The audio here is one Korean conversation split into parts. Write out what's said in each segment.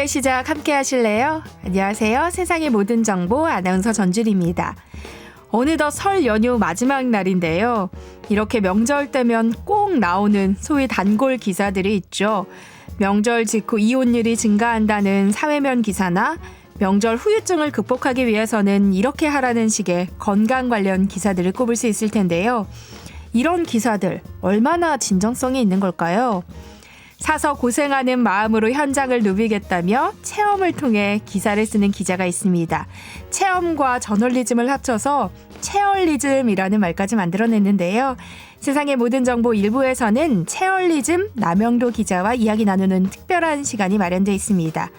시작 함께 하실래요? 안녕하세요. 세상의 모든 정보 아나운서 전주리입니다. 어느덧 설 연휴 마지막 날인데요. 이렇게 명절 때면 꼭 나오는 소위 단골 기사들이 있죠. 명절 직후 이혼율이 증가한다는 사회면 기사나 명절 후유증을 극복하기 위해서는 이렇게 하라는 식의 건강 관련 기사들을 꼽을 수 있을 텐데요. 이런 기사들 얼마나 진정성이 있는 걸까요? 사서 고생하는 마음으로 현장을 누비겠다며 체험을 통해 기사를 쓰는 기자가 있습니다. 체험과 저널리즘을 합쳐서 체얼리즘이라는 말까지 만들어냈는데요. 세상의 모든 정보 1부에서는 체얼리즘 남영도 기자와 이야기 나누는 특별한 시간이 마련되어 있습니다.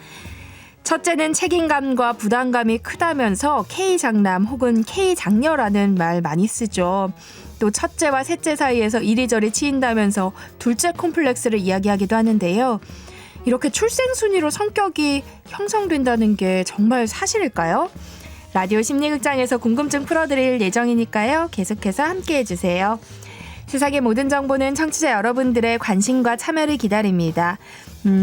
첫째는 책임감과 부담감이 크다면서 K장남 혹은 K장녀라는 말 많이 쓰죠. 또 첫째와 셋째 사이에서 이리저리 치인다면서 둘째 콤플렉스를 이야기하기도 하는데요. 이렇게 출생 순위로 성격이 형성된다는 게 정말 사실일까요? 라디오 심리극장에서 궁금증 풀어드릴 예정이니까요. 계속해서 함께해 주세요. 세상의 모든 정보는 청취자 여러분들의 관심과 참여를 기다립니다.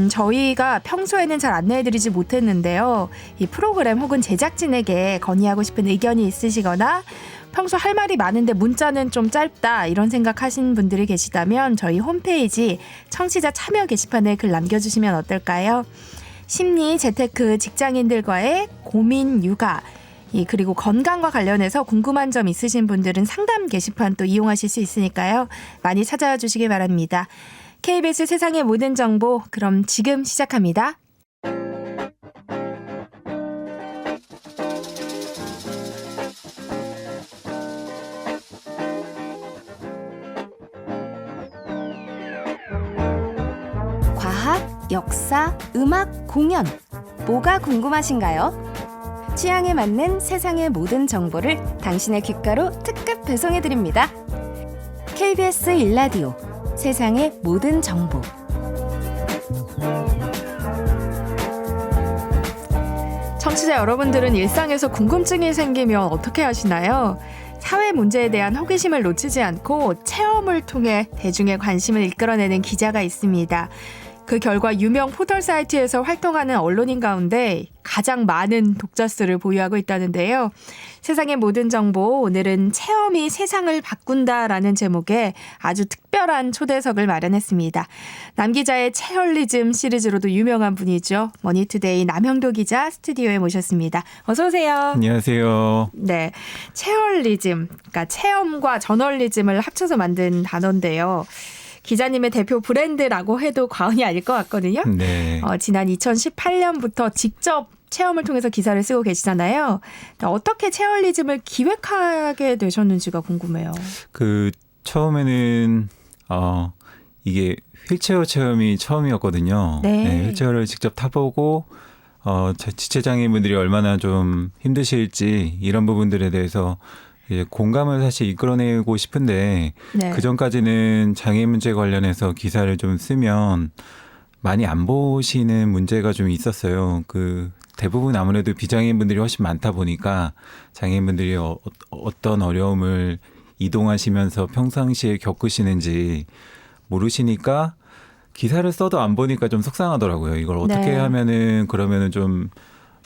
저희가 평소에는 잘 안내해드리지 못했는데요. 이 프로그램 혹은 제작진에게 건의하고 싶은 의견이 있으시거나 평소 할 말이 많은데 문자는 좀 짧다 이런 생각하신 분들이 계시다면 저희 홈페이지 청취자 참여 게시판에 글 남겨주시면 어떨까요? 심리, 재테크, 직장인들과의 고민, 육아 그리고 건강과 관련해서 궁금한 점 있으신 분들은 상담 게시판 또 이용하실 수 있으니까요. 많이 찾아와 주시기 바랍니다. KBS 세상의 모든 정보 그럼 지금 시작합니다. 과학, 역사, 음악, 공연 뭐가 궁금하신가요? 취향에 맞는 세상의 모든 정보를 당신의 귓가로 특급 배송해드립니다. KBS 1라디오 세상의 모든 정보. 청취자 여러분들은 일상에서 궁금증이 생기면 어떻게 하시나요? 사회 문제에 대한 호기심을 놓치지 않고 체험을 통해 대중의 관심을 이끌어내는 기자가 있습니다. 그 결과 유명 포털 사이트에서 활동하는 언론인 가운데 가장 많은 독자 수를 보유하고 있다는데요. 세상의 모든 정보, 오늘은 체험이 세상을 바꾼다라는 제목의 아주 특별한 초대석을 마련했습니다. 남 기자의 체얼리즘 시리즈로도 유명한 분이죠. 머니투데이 남영도 기자 스튜디오에 모셨습니다. 어서 오세요. 안녕하세요. 네, 체얼리즘, 그러니까 체험과 저널리즘을 합쳐서 만든 단어인데요. 기자님의 대표 브랜드라고 해도 과언이 아닐 것 같거든요. 네. 지난 2018년부터 직접 체험을 통해서 기사를 쓰고 계시잖아요. 어떻게 체얼리즘을 기획하게 되셨는지가 궁금해요. 처음에는 이게 휠체어 체험이 처음이었거든요. 네. 휠체어를 직접 타보고 지체장애인분들이 얼마나 좀 힘드실지 이런 부분들에 대해서 공감을 사실 이끌어내고 싶은데 네. 그전까지는 장애 문제 관련해서 기사를 좀 쓰면 많이 안 보시는 문제가 좀 있었어요. 대부분 아무래도 비장애인분들이 훨씬 많다 보니까 장애인분들이 어떤 어려움을 이동하시면서 평상시에 겪으시는지 모르시니까 기사를 써도 안 보니까 좀 속상하더라고요. 이걸 어떻게 하면은 그러면은 좀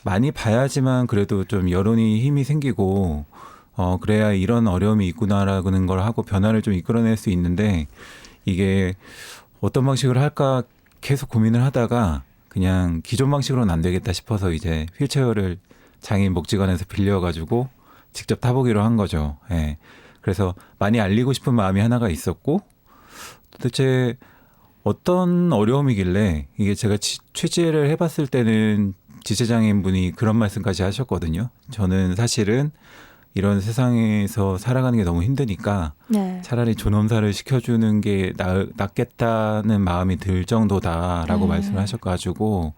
많이 봐야지만 그래도 좀 여론이 힘이 생기고 그래야 이런 어려움이 있구나라는 걸 하고 변화를 좀 이끌어낼 수 있는데 이게 어떤 방식으로 할까 계속 고민을 하다가 그냥 기존 방식으로는 안 되겠다 싶어서 이제 휠체어를 장애인 복지관에서 빌려가지고 직접 타보기로 한 거죠. 예. 그래서 많이 알리고 싶은 마음이 하나가 있었고 도대체 어떤 어려움이길래 이게 제가 취재를 해봤을 때는 지체장애인 분이 그런 말씀까지 하셨거든요. 저는 사실은 이런 세상에서 살아가는 게 너무 힘드니까 차라리 존엄사를 시켜주는 게 낫겠다는 마음이 들 정도다라고 말씀을 하셔가지고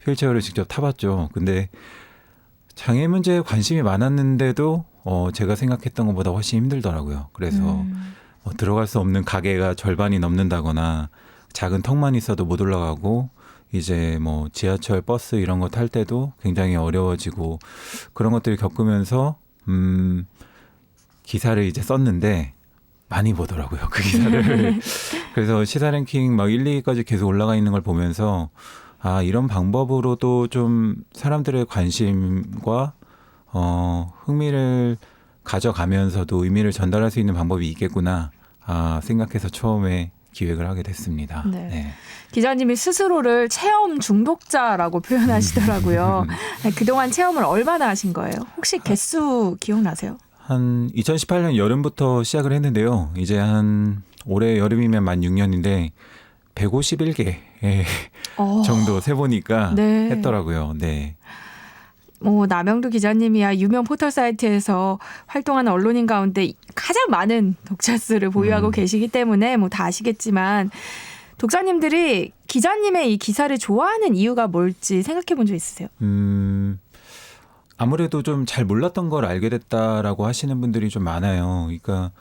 휠체어를 직접 타봤죠. 근데 장애 문제에 관심이 많았는데도 제가 생각했던 것보다 훨씬 힘들더라고요. 그래서 들어갈 수 없는 가게가 절반이 넘는다거나 작은 턱만 있어도 못 올라가고 이제 뭐 지하철, 버스 이런 거 탈 때도 굉장히 어려워지고 그런 것들을 겪으면서 기사를 이제 썼는데 많이 보더라고요. 그 기사를. 그래서 시사 랭킹 막 1, 2위까지 계속 올라가 있는 걸 보면서 이런 방법으로도 좀 사람들의 관심과 흥미를 가져가면서도 의미를 전달할 수 있는 방법이 있겠구나 생각해서 처음에 기획을 하게 됐습니다. 네. 네. 기자님이 스스로를 체험 중독자라고 표현하시더라고요. 그동안 체험을 얼마나 하신 거예요? 혹시 개수 기억나세요? 한 2018년 여름부터 시작을 했는데요. 이제 한 올해 여름이면 만 6년인데 151개 정도 세보니까 네. 했더라고요. 네. 남영두 기자님이야 유명 포털 사이트에서 활동하는 언론인 가운데 가장 많은 독자 수를 보유하고 계시기 때문에 다 아시겠지만 독자님들이 기자님의 이 기사를 좋아하는 이유가 뭘지 생각해 본 적 있으세요? 아무래도 좀 잘 몰랐던 걸 알게 됐다라고 하시는 분들이 좀 많아요. 그러니까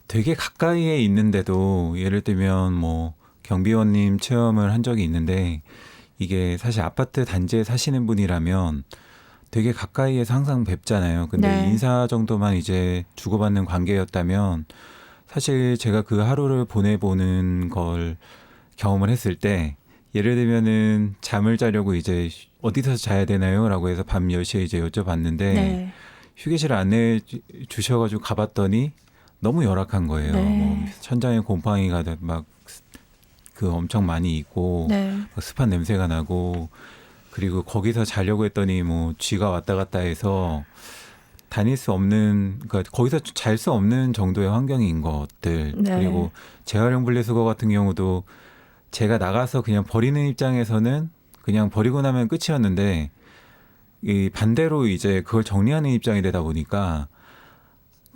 되게 가까이에 있는데도 예를 들면 뭐 경비원님 체험을 한 적이 있는데 이게 사실 아파트 단지에 사시는 분이라면 되게 가까이에서 항상 뵙잖아요. 근데 네. 인사 정도만 이제 주고받는 관계였다면 사실 제가 그 하루를 보내보는 걸 경험을 했을 때 예를 들면은 잠을 자려고 이제 어디서 자야 되나요? 라고 해서 밤 10시에 이제 여쭤봤는데 네. 휴게실 안내해 주셔가지고 가봤더니 너무 열악한 거예요. 네. 뭐 천장에 곰팡이가 막 그 엄청 많이 있고 네. 막 습한 냄새가 나고 그리고 거기서 자려고 했더니 뭐 쥐가 왔다 갔다 해서 다닐 수 없는 그러니까 거기서 잘 수 없는 정도의 환경인 것들 네. 그리고 재활용 분리수거 같은 경우도 제가 나가서 그냥 버리는 입장에서는 그냥 버리고 나면 끝이었는데 이 반대로 이제 그걸 정리하는 입장이 되다 보니까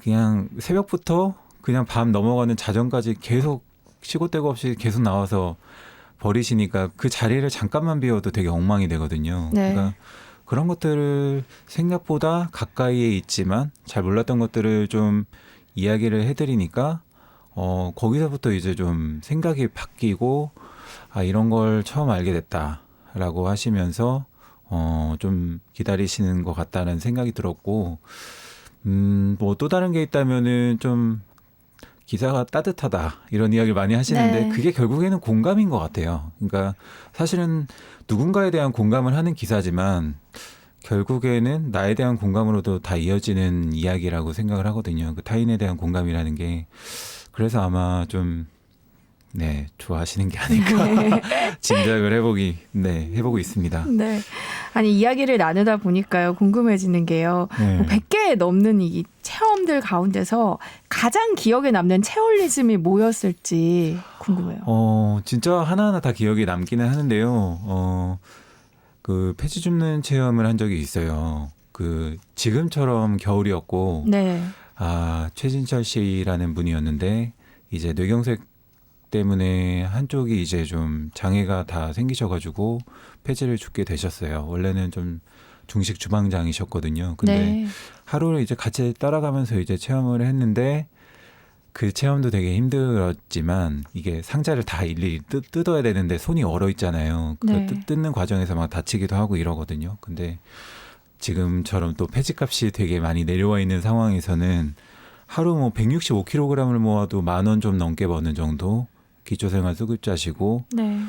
그냥 새벽부터 그냥 밤 넘어가는 자정까지 계속 시고 때고 없이 계속 나와서 버리시니까 그 자리를 잠깐만 비워도 되게 엉망이 되거든요. 네. 그러니까 그런 것들을 생각보다 가까이에 있지만 잘 몰랐던 것들을 좀 이야기를 해드리니까 거기서부터 이제 좀 생각이 바뀌고 이런 걸 처음 알게 됐다라고 하시면서 좀 기다리시는 것 같다는 생각이 들었고 뭐 또 다른 게 있다면은 좀 기사가 따뜻하다 이런 이야기를 많이 하시는데 네. 그게 결국에는 공감인 것 같아요. 그러니까 사실은 누군가에 대한 공감을 하는 기사지만 결국에는 나에 대한 공감으로도 다 이어지는 이야기라고 생각을 하거든요. 그 타인에 대한 공감이라는 게 그래서 아마 좀 네, 좋아하시는 게 아닐까 짐작을 해보고 있습니다. 네. 아니 이야기를 나누다 보니까요 궁금해지는 게요. 네. 100개 넘는 이 체험들 가운데서 가장 기억에 남는 체험리즘이 뭐였을지 궁금해요. 진짜 하나하나 다 기억에 남기는 하는데요. 그 폐지 줍는 체험을 한 적이 있어요. 그 지금처럼 겨울이었고, 네. 최진철 씨라는 분이었는데 이제 뇌경색 때문에 한쪽이 이제 좀 장애가 다 생기셔가지고 폐지를 줍게 되셨어요. 원래는 좀 중식 주방장이셨거든요. 근데 네. 하루를 이제 같이 따라가면서 이제 체험을 했는데 그 체험도 되게 힘들었지만 이게 상자를 다 일일이 뜯어야 되는데 손이 얼어 있잖아요. 그 네. 뜯는 과정에서 막 다치기도 하고 이러거든요. 근데 지금처럼 또 폐지값이 되게 많이 내려와 있는 상황에서는 하루 뭐 165kg을 모아도 10,000원 좀 넘게 버는 정도 기초생활 수급자시고 네.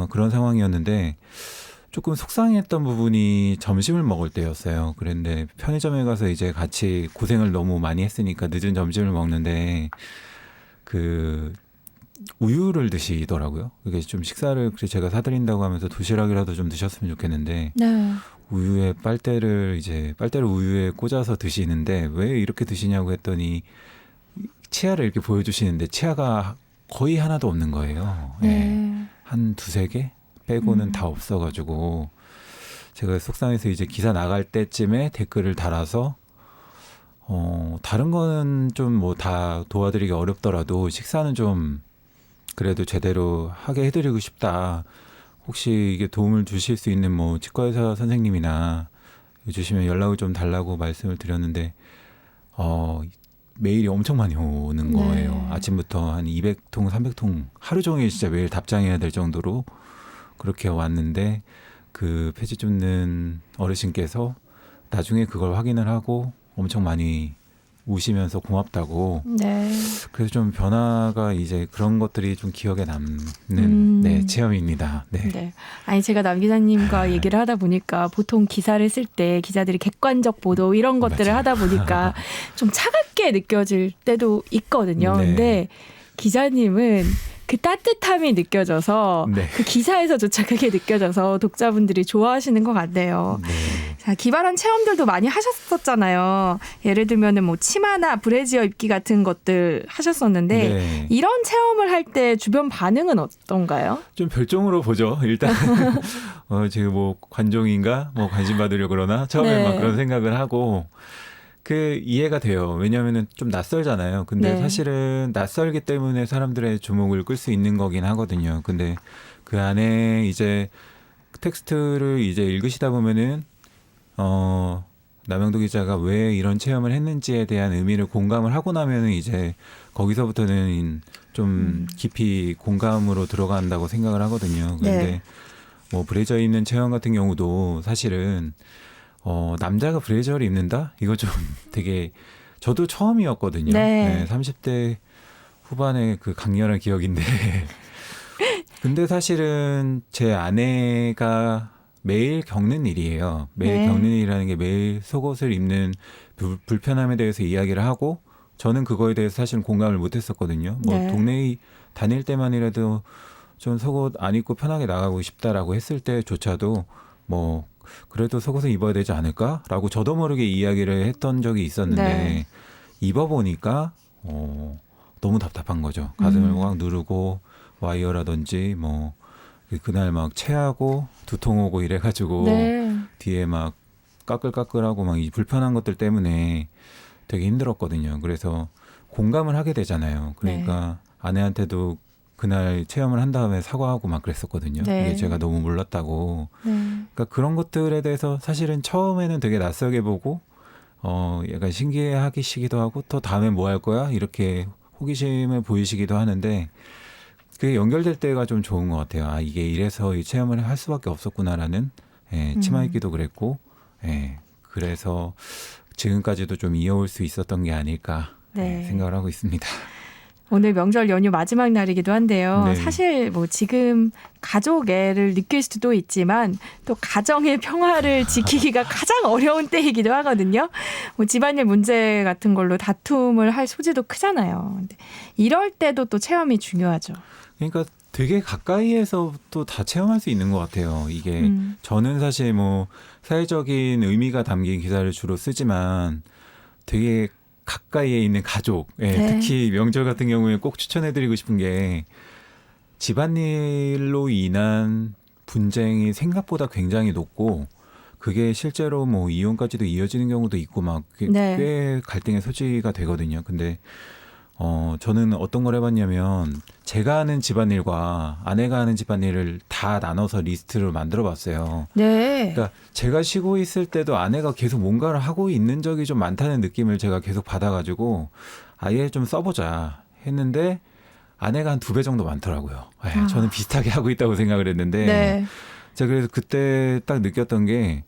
그런 상황이었는데 조금 속상했던 부분이 점심을 먹을 때였어요. 그런데 편의점에 가서 이제 같이 고생을 너무 많이 했으니까 늦은 점심을 먹는데 그 우유를 드시더라고요. 그게 좀 식사를 제가 사드린다고 하면서 도시락이라도 좀 드셨으면 좋겠는데 네. 우유에 빨대를 우유에 꽂아서 드시는데 왜 이렇게 드시냐고 했더니 치아를 이렇게 보여주시는데 치아가 거의 하나도 없는 거예요. 네. 한 2-3개 빼고는 다 없어가지고 제가 속상해서 이제 기사 나갈 때쯤에 댓글을 달아서 다른 거는 좀 뭐 다 도와드리기 어렵더라도 식사는 좀 그래도 제대로 하게 해드리고 싶다. 혹시 이게 도움을 주실 수 있는 뭐 치과의사 선생님이나 주시면 연락을 좀 달라고 말씀을 드렸는데 메일이 엄청 많이 오는 거예요. 네. 아침부터 한 200통, 300통 하루 종일 진짜 매일 답장해야 될 정도로 그렇게 왔는데 그 폐지 줍는 어르신께서 나중에 그걸 확인을 하고 엄청 많이 우시면서 고맙다고. 네. 그래서 좀 변화가 이제 그런 것들이 좀 기억에 남는 네, 체험입니다. 네. 네. 아니 제가 남 기자님과 얘기를 하다 보니까 보통 기사를 쓸 때 기자들이 객관적 보도 이런 것들을 맞아요. 하다 보니까 좀 차갑게 느껴질 때도 있거든요. 네. 근데 기자님은 그 따뜻함이 느껴져서 네. 그 기사에서조차 그게 느껴져서 독자분들이 좋아하시는 것 같네요. 네. 자, 기발한 체험들도 많이 하셨었잖아요. 예를 들면은 뭐 치마나 브래지어 입기 같은 것들 하셨었는데 네. 이런 체험을 할 때 주변 반응은 어떤가요? 좀 별종으로 보죠. 일단 지금 뭐 관종인가 뭐 관심 받으려 그러나 처음에 네. 막 그런 생각을 하고 그 이해가 돼요. 왜냐하면은 좀 낯설잖아요. 근데 네. 사실은 낯설기 때문에 사람들의 주목을 끌 수 있는 거긴 하거든요. 근데 그 안에 이제 텍스트를 이제 읽으시다 보면은 남영도 기자가 왜 이런 체험을 했는지에 대한 의미를 공감을 하고 나면은 이제 거기서부터는 좀 깊이 공감으로 들어간다고 생각을 하거든요. 그런데 네. 뭐 브레이저 입는 체험 같은 경우도 사실은 남자가 브레이저를 입는다? 이거 좀 되게 저도 처음이었거든요. 네. 30대 후반의 그 강렬한 기억인데 근데 사실은 제 아내가 매일 겪는 일이에요. 매일 네. 겪는 일이라는 게 매일 속옷을 입는 불편함에 대해서 이야기를 하고 저는 그거에 대해서 사실은 공감을 못했었거든요. 뭐 네. 동네에 다닐 때만이라도 좀 속옷 안 입고 편하게 나가고 싶다라고 했을 때조차도 뭐 그래도 속옷을 입어야 되지 않을까라고 저도 모르게 이야기를 했던 적이 있었는데 네. 입어보니까 너무 답답한 거죠. 가슴을 꽉 누르고 와이어라든지 뭐 그날 막 체하고 두통 오고 이래가지고 네. 뒤에 막 까끌까끌하고 막 이 불편한 것들 때문에 되게 힘들었거든요. 그래서 공감을 하게 되잖아요. 그러니까 아내한테도 그날 체험을 한 다음에 사과하고 막 그랬었거든요. 네. 이게 제가 너무 몰랐다고. 네. 그러니까 그런 것들에 대해서 사실은 처음에는 되게 낯설게 보고 약간 신기해하기시기도 하고 또 다음에 뭐 할 거야 이렇게 호기심을 보이시기도 하는데 그게 연결될 때가 좀 좋은 것 같아요. 아 이게 이래서 이 체험을 할 수밖에 없었구나라는 치마 입기도 그랬고 그래서 지금까지도 좀 이어올 수 있었던 게 아닐까 네. 생각을 하고 있습니다. 오늘 명절 연휴 마지막 날이기도 한데요. 네. 사실 뭐 지금 가족애를 느낄 수도 있지만 또 가정의 평화를 지키기가 가장 어려운 때이기도 하거든요. 뭐 집안일 문제 같은 걸로 다툼을 할 소지도 크잖아요. 근데 이럴 때도 또 체험이 중요하죠. 그러니까 되게 가까이에서 또 다 체험할 수 있는 것 같아요. 이게 저는 사실 뭐 사회적인 의미가 담긴 기사를 주로 쓰지만 되게 가까이에 있는 가족, 네. 특히 명절 같은 경우에 꼭 추천해드리고 싶은 게 집안일로 인한 분쟁이 생각보다 굉장히 높고 그게 실제로 뭐 이혼까지도 이어지는 경우도 있고 막 꽤 네. 갈등의 소지가 되거든요. 근데 저는 어떤 걸 해봤냐면 제가 하는 집안일과 아내가 하는 집안일을 다 나눠서 리스트를 만들어 봤어요. 네. 그러니까 제가 쉬고 있을 때도 아내가 계속 뭔가를 하고 있는 적이 좀 많다는 느낌을 제가 계속 받아가지고 아예 좀 써보자 했는데 아내가 한 2배 정도 많더라고요. 저는 비슷하게 하고 있다고 생각을 했는데 네. 제가 그래서 그때 딱 느꼈던 게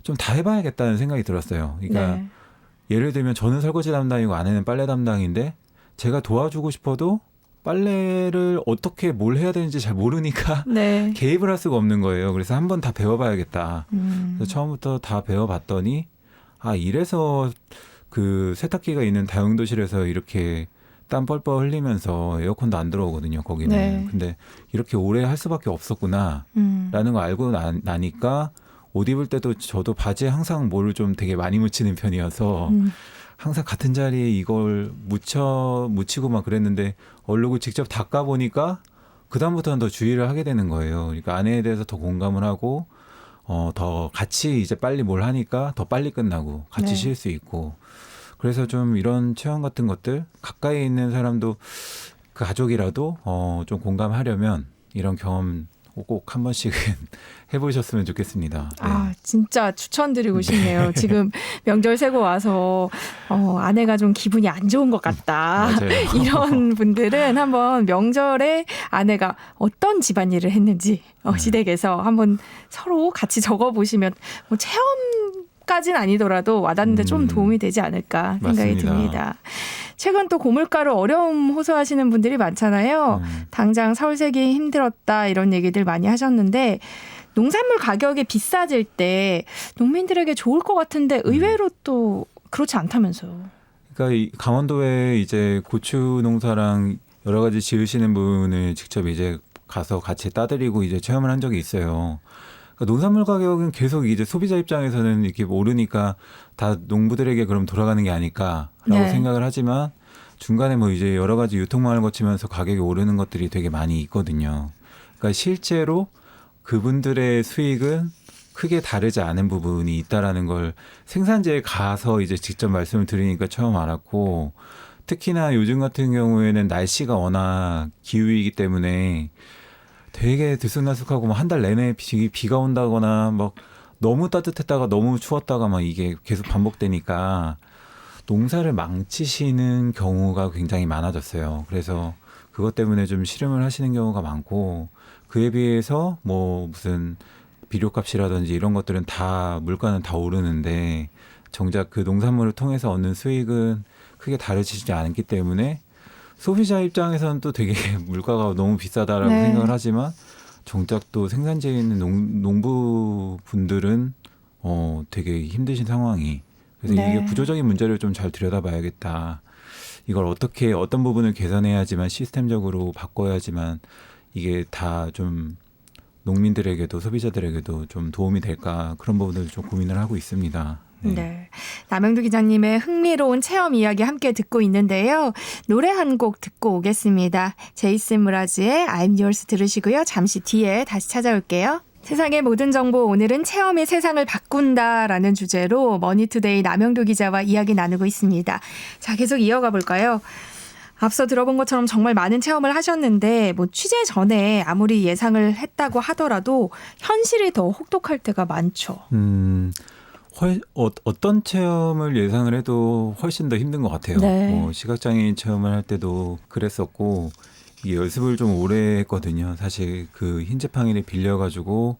좀 다 해봐야겠다는 생각이 들었어요. 그러니까 네. 예를 들면 저는 설거지 담당이고 아내는 빨래 담당인데 제가 도와주고 싶어도 빨래를 어떻게 뭘 해야 되는지 잘 모르니까 네. 개입을 할 수가 없는 거예요. 그래서 한번 다 배워봐야겠다. 그래서 처음부터 다 배워봤더니 이래서 그 세탁기가 있는 다용도실에서 이렇게 땀 뻘뻘 흘리면서 에어컨도 안 들어오거든요. 거기는. 네. 근데 이렇게 오래 할 수밖에 없었구나 라는 거 알고 나니까 옷 입을 때도 저도 바지에 항상 뭐를 좀 되게 많이 묻히는 편이어서 항상 같은 자리에 이걸 묻히고 막 그랬는데 얼룩을 직접 닦아 보니까 그다음부터는 더 주의를 하게 되는 거예요. 그러니까 아내에 대해서 더 공감을 하고 더 같이 이제 빨리 뭘 하니까 더 빨리 끝나고 같이 네. 쉴 수 있고 그래서 좀 이런 체험 같은 것들 가까이 있는 사람도 그 가족이라도 좀 공감하려면 이런 경험 꼭 한 번씩은 해보셨으면 좋겠습니다. 네. 진짜 추천드리고 싶네요. 지금 명절 세고 와서 아내가 좀 기분이 안 좋은 것 같다. 맞아요. 이런 분들은 한번 명절에 아내가 어떤 집안일을 했는지 시댁에서 한번 서로 같이 적어보시면 뭐 체험까지는 아니더라도 와닿는데 좀 도움이 되지 않을까 생각이 맞습니다. 듭니다. 최근 또 고물가로 어려움 호소하시는 분들이 많잖아요. 당장 서울 살기 힘들었다 이런 얘기들 많이 하셨는데 농산물 가격이 비싸질 때 농민들에게 좋을 것 같은데 의외로 또 그렇지 않다면서요. 그러니까 이 강원도에 이제 고추 농사랑 여러 가지 지으시는 분을 직접 이제 가서 같이 따드리고 이제 체험을 한 적이 있어요. 그러니까 농산물 가격은 계속 이제 소비자 입장에서는 이렇게 오르니까 다 농부들에게 그럼 돌아가는 게 아닐까라고 네. 생각을 하지만 중간에 뭐 이제 여러 가지 유통망을 거치면서 가격이 오르는 것들이 되게 많이 있거든요. 그러니까 실제로 그분들의 수익은 크게 다르지 않은 부분이 있다라는 걸 생산지에 가서 이제 직접 말씀을 드리니까 처음 알았고, 특히나 요즘 같은 경우에는 날씨가 워낙 기후이기 때문에 되게 들쑥날쑥하고 한 달 내내 비가 온다거나 막 너무 따뜻했다가 너무 추웠다가 막 이게 계속 반복되니까 농사를 망치시는 경우가 굉장히 많아졌어요. 그래서 그것 때문에 좀 실험을 하시는 경우가 많고, 그에 비해서 뭐 무슨 비료값이라든지 이런 것들은 다 물가는 다 오르는데 정작 그 농산물을 통해서 얻는 수익은 크게 다르지 않기 때문에 소비자 입장에서는 또 되게 물가가 너무 비싸다라고 네. 생각을 하지만 정작 또 생산지에 있는 농부분들은 되게 힘드신 상황이. 그래서 네. 이게 구조적인 문제를 좀 잘 들여다봐야겠다. 이걸 어떻게 어떤 부분을 개선해야지만 시스템적으로 바꿔야지만 이게 다 좀 농민들에게도 소비자들에게도 좀 도움이 될까, 그런 부분을 좀 고민을 하고 있습니다. 네. 남영두 기자님의 흥미로운 체험 이야기 함께 듣고 있는데요. 노래 한 곡 듣고 오겠습니다. 제이슨 무라즈의 I'm Yours 들으시고요. 잠시 뒤에 다시 찾아올게요. 세상의 모든 정보, 오늘은 체험이 세상을 바꾼다라는 주제로 머니투데이 남영두 기자와 이야기 나누고 있습니다. 자, 계속 이어가 볼까요? 앞서 들어본 것처럼 정말 많은 체험을 하셨는데 뭐 취재 전에 아무리 예상을 했다고 하더라도 현실이 더 혹독할 때가 많죠. 어떤 체험을 예상을 해도 훨씬 더 힘든 것 같아요. 네. 뭐 시각장애인 체험을 할 때도 그랬었고, 이게 연습을 좀 오래 했거든요. 사실 그 흰지팡이를 빌려가지고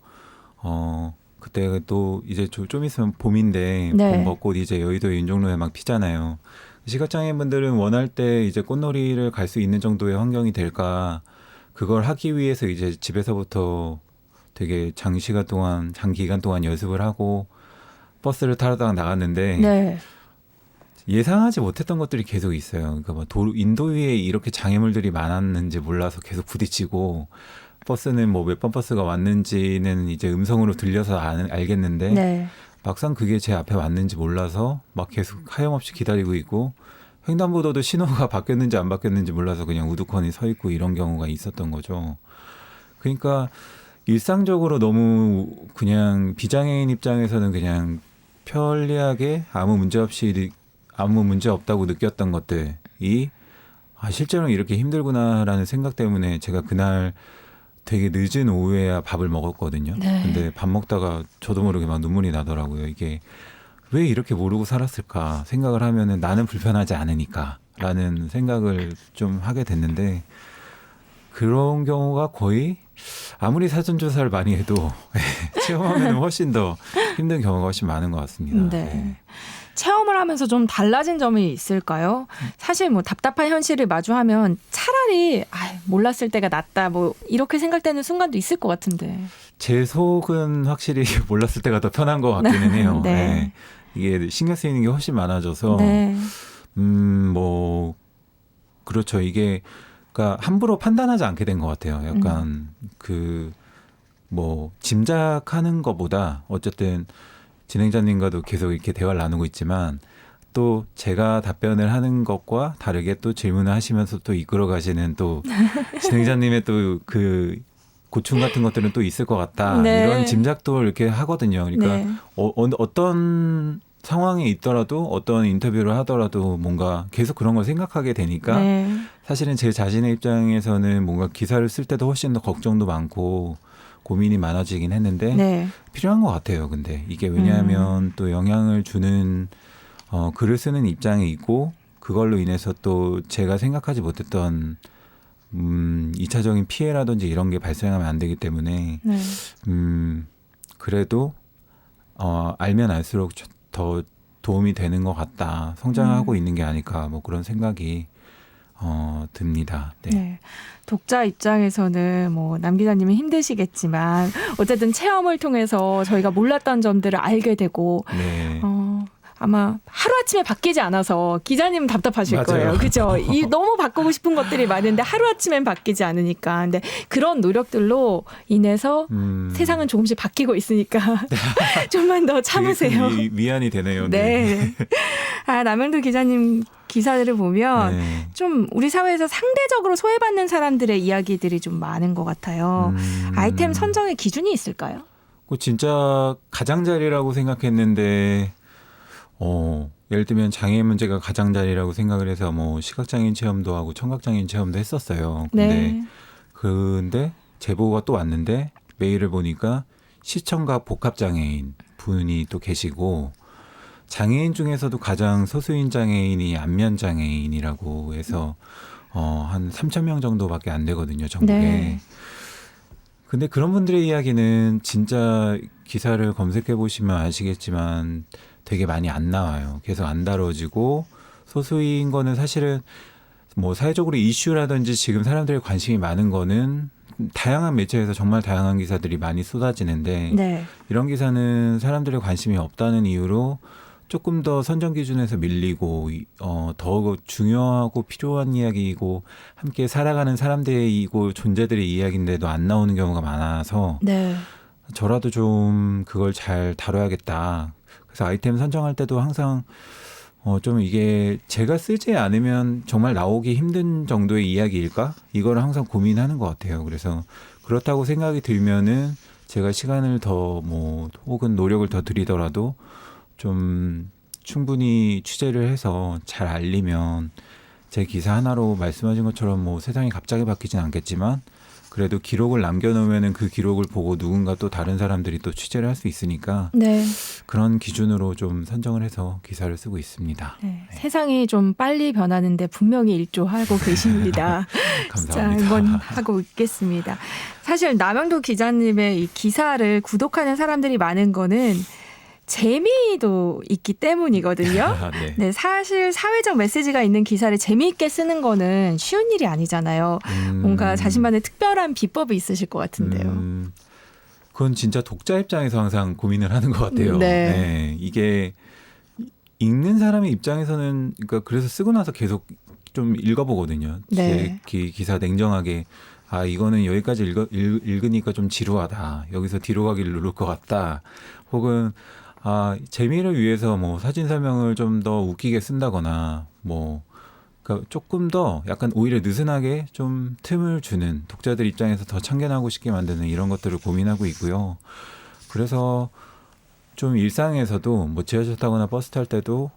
그때 또 이제 좀 있으면 봄인데 네. 봄 벚꽃 이제 여의도 윤종로에 막 피잖아요. 시각장애인분들은 원할 때 이제 꽃놀이를 갈 수 있는 정도의 환경이 될까, 그걸 하기 위해서 이제 집에서부터 되게 장기간 동안 연습을 하고 버스를 타다가 나갔는데 네. 예상하지 못했던 것들이 계속 있어요. 그러니까 뭐 인도 위에 이렇게 장애물들이 많았는지 몰라서 계속 부딪히고, 버스는 뭐 몇 번 버스가 왔는지는 이제 음성으로 들려서 알겠는데 네. 막상 그게 제 앞에 왔는지 몰라서 막 계속 하염없이 기다리고 있고, 횡단보도도 신호가 바뀌었는지 안 바뀌었는지 몰라서 그냥 우두커니 서 있고, 이런 경우가 있었던 거죠. 그러니까 일상적으로 너무 그냥 비장애인 입장에서는 그냥 편리하게 아무 문제 없다고 느꼈던 것들이 실제로는 이렇게 힘들구나라는 생각 때문에 제가 그날 되게 늦은 오후에야 밥을 먹었거든요. 네. 근데 밥 먹다가 저도 모르게 막 눈물이 나더라고요. 이게 왜 이렇게 모르고 살았을까 생각을 하면은 나는 불편하지 않으니까라는 생각을 좀 하게 됐는데, 그런 경우가 거의 아무리 사전조사를 많이 해도 체험하면 훨씬 더 힘든 경우가 훨씬 많은 것 같습니다. 네. 체험을 하면서 좀 달라진 점이 있을까요? 사실 뭐 답답한 현실을 마주하면 차라리 몰랐을 때가 낫다 뭐 이렇게 생각되는 순간도 있을 것 같은데. 제 속은 확실히 몰랐을 때가 더 편한 것 같기는 해요. 네. 네. 이게 신경 쓰이는 게 훨씬 많아져서 네. 뭐 그렇죠. 이게 그러니까 함부로 판단하지 않게 된 것 같아요. 약간 뭐 짐작하는 것보다 어쨌든 진행자님과도 계속 이렇게 대화를 나누고 있지만, 또 제가 답변을 하는 것과 다르게 또 질문을 하시면서 또 이끌어 가시는 또 진행자님의 또 그 고충 같은 것들은 또 있을 것 같다. 네. 이런 짐작도 이렇게 하거든요. 그러니까 네. 어떤 상황에 있더라도 어떤 인터뷰를 하더라도 뭔가 계속 그런 걸 생각하게 되니까 네. 사실은 제 자신의 입장에서는 뭔가 기사를 쓸 때도 훨씬 더 걱정도 많고 고민이 많아지긴 했는데 네. 필요한 것 같아요. 근데 이게 왜냐하면 또 영향을 주는 글을 쓰는 입장에 있고, 그걸로 인해서 또 제가 생각하지 못했던 2차적인 피해라든지 이런 게 발생하면 안 되기 때문에 그래도 알면 알수록 더 도움이 되는 것 같다. 성장하고 있는 게 아닐까 뭐 그런 생각이 듭니다. 네. 네. 독자 입장에서는 뭐 남 기자님은 힘드시겠지만 어쨌든 체험을 통해서 저희가 몰랐던 점들을 알게 되고 네. 아마 하루아침에 바뀌지 않아서 기자님은 답답하실 맞아요. 거예요. 그죠? 너무 바꾸고 싶은 것들이 많은데 하루아침엔 바뀌지 않으니까. 근데 그런 노력들로 인해서 세상은 조금씩 바뀌고 있으니까 좀만 더 참으세요. 되게 위안이 되네요. 네. 남영도 기자님 기사들을 보면 네. 좀 우리 사회에서 상대적으로 소외받는 사람들의 이야기들이 좀 많은 것 같아요. 아이템 선정의 기준이 있을까요? 진짜 가장자리라고 생각했는데 예를 들면 장애인 문제가 가장자리라고 생각을 해서 뭐 시각장애인 체험도 하고 청각장애인 체험도 했었어요. 근데 제보가 또 왔는데 메일을 보니까 시청각 복합장애인 분이 또 계시고 장애인 중에서도 가장 소수인 장애인이 안면장애인이라고 해서 한 3,000명 정도밖에 안 되거든요, 전국에. 네. 근데 그런 분들의 이야기는 진짜 기사를 검색해 보시면 아시겠지만 되게 많이 안 나와요. 계속 안 다뤄지고 소수인 거는 사실은 뭐 사회적으로 이슈라든지 지금 사람들의 관심이 많은 거는 다양한 매체에서 정말 다양한 기사들이 많이 쏟아지는데 네. 이런 기사는 사람들의 관심이 없다는 이유로 조금 더 선정 기준에서 밀리고 더 중요하고 필요한 이야기이고 함께 살아가는 사람들이고 존재들의 이야기인데도 안 나오는 경우가 많아서 네. 저라도 좀 그걸 잘 다뤄야겠다. 그래서 아이템 선정할 때도 항상 좀 이게 제가 쓰지 않으면 정말 나오기 힘든 정도의 이야기일까? 이걸 항상 고민하는 것 같아요. 그래서 그렇다고 생각이 들면은 제가 시간을 더 혹은 노력을 더 들이더라도 좀 충분히 취재를 해서 잘 알리면 제 기사 하나로 말씀하신 것처럼 뭐 세상이 갑자기 바뀌진 않겠지만 그래도 기록을 남겨놓으면은 그 기록을 보고 누군가 또 다른 사람들이 또 취재를 할 수 있으니까 네. 그런 기준으로 좀 선정을 해서 기사를 쓰고 있습니다. 네. 세상이 좀 빨리 변하는데 분명히 일조하고 계십니다. 진짜 감사합니다. 응원하고 있겠습니다. 사실 남영도 기자님의 이 기사를 구독하는 사람들이 많은 거는 재미도 있기 때문이거든요. 네. 네, 사실 사회적 메시지가 있는 기사를 재미있게 쓰는 거는 쉬운 일이 아니잖아요. 뭔가 자신만의 특별한 비법이 있으실 것 같은데요. 그건 진짜 독자 입장에서 항상 고민을 하는 것 같아요. 네. 네, 이게 읽는 사람의 입장에서는 그러니까 그래서 쓰고 나서 계속 좀 읽어보거든요. 네. 제 기사 냉정하게 이거는 여기까지 읽으니까 좀 지루하다. 여기서 뒤로 가기를 누를 것 같다. 혹은 재미를 위해서 뭐 사진 설명을 좀 더 웃기게 쓴다거나 그러니까 조금 더 약간 오히려 느슨하게 좀 틈을 주는 독자들 입장에서 더 참견하고 싶게 만드는 이런 것들을 고민하고 있고요. 그래서 좀 일상에서도 뭐 지하철 타거나 버스 탈 때도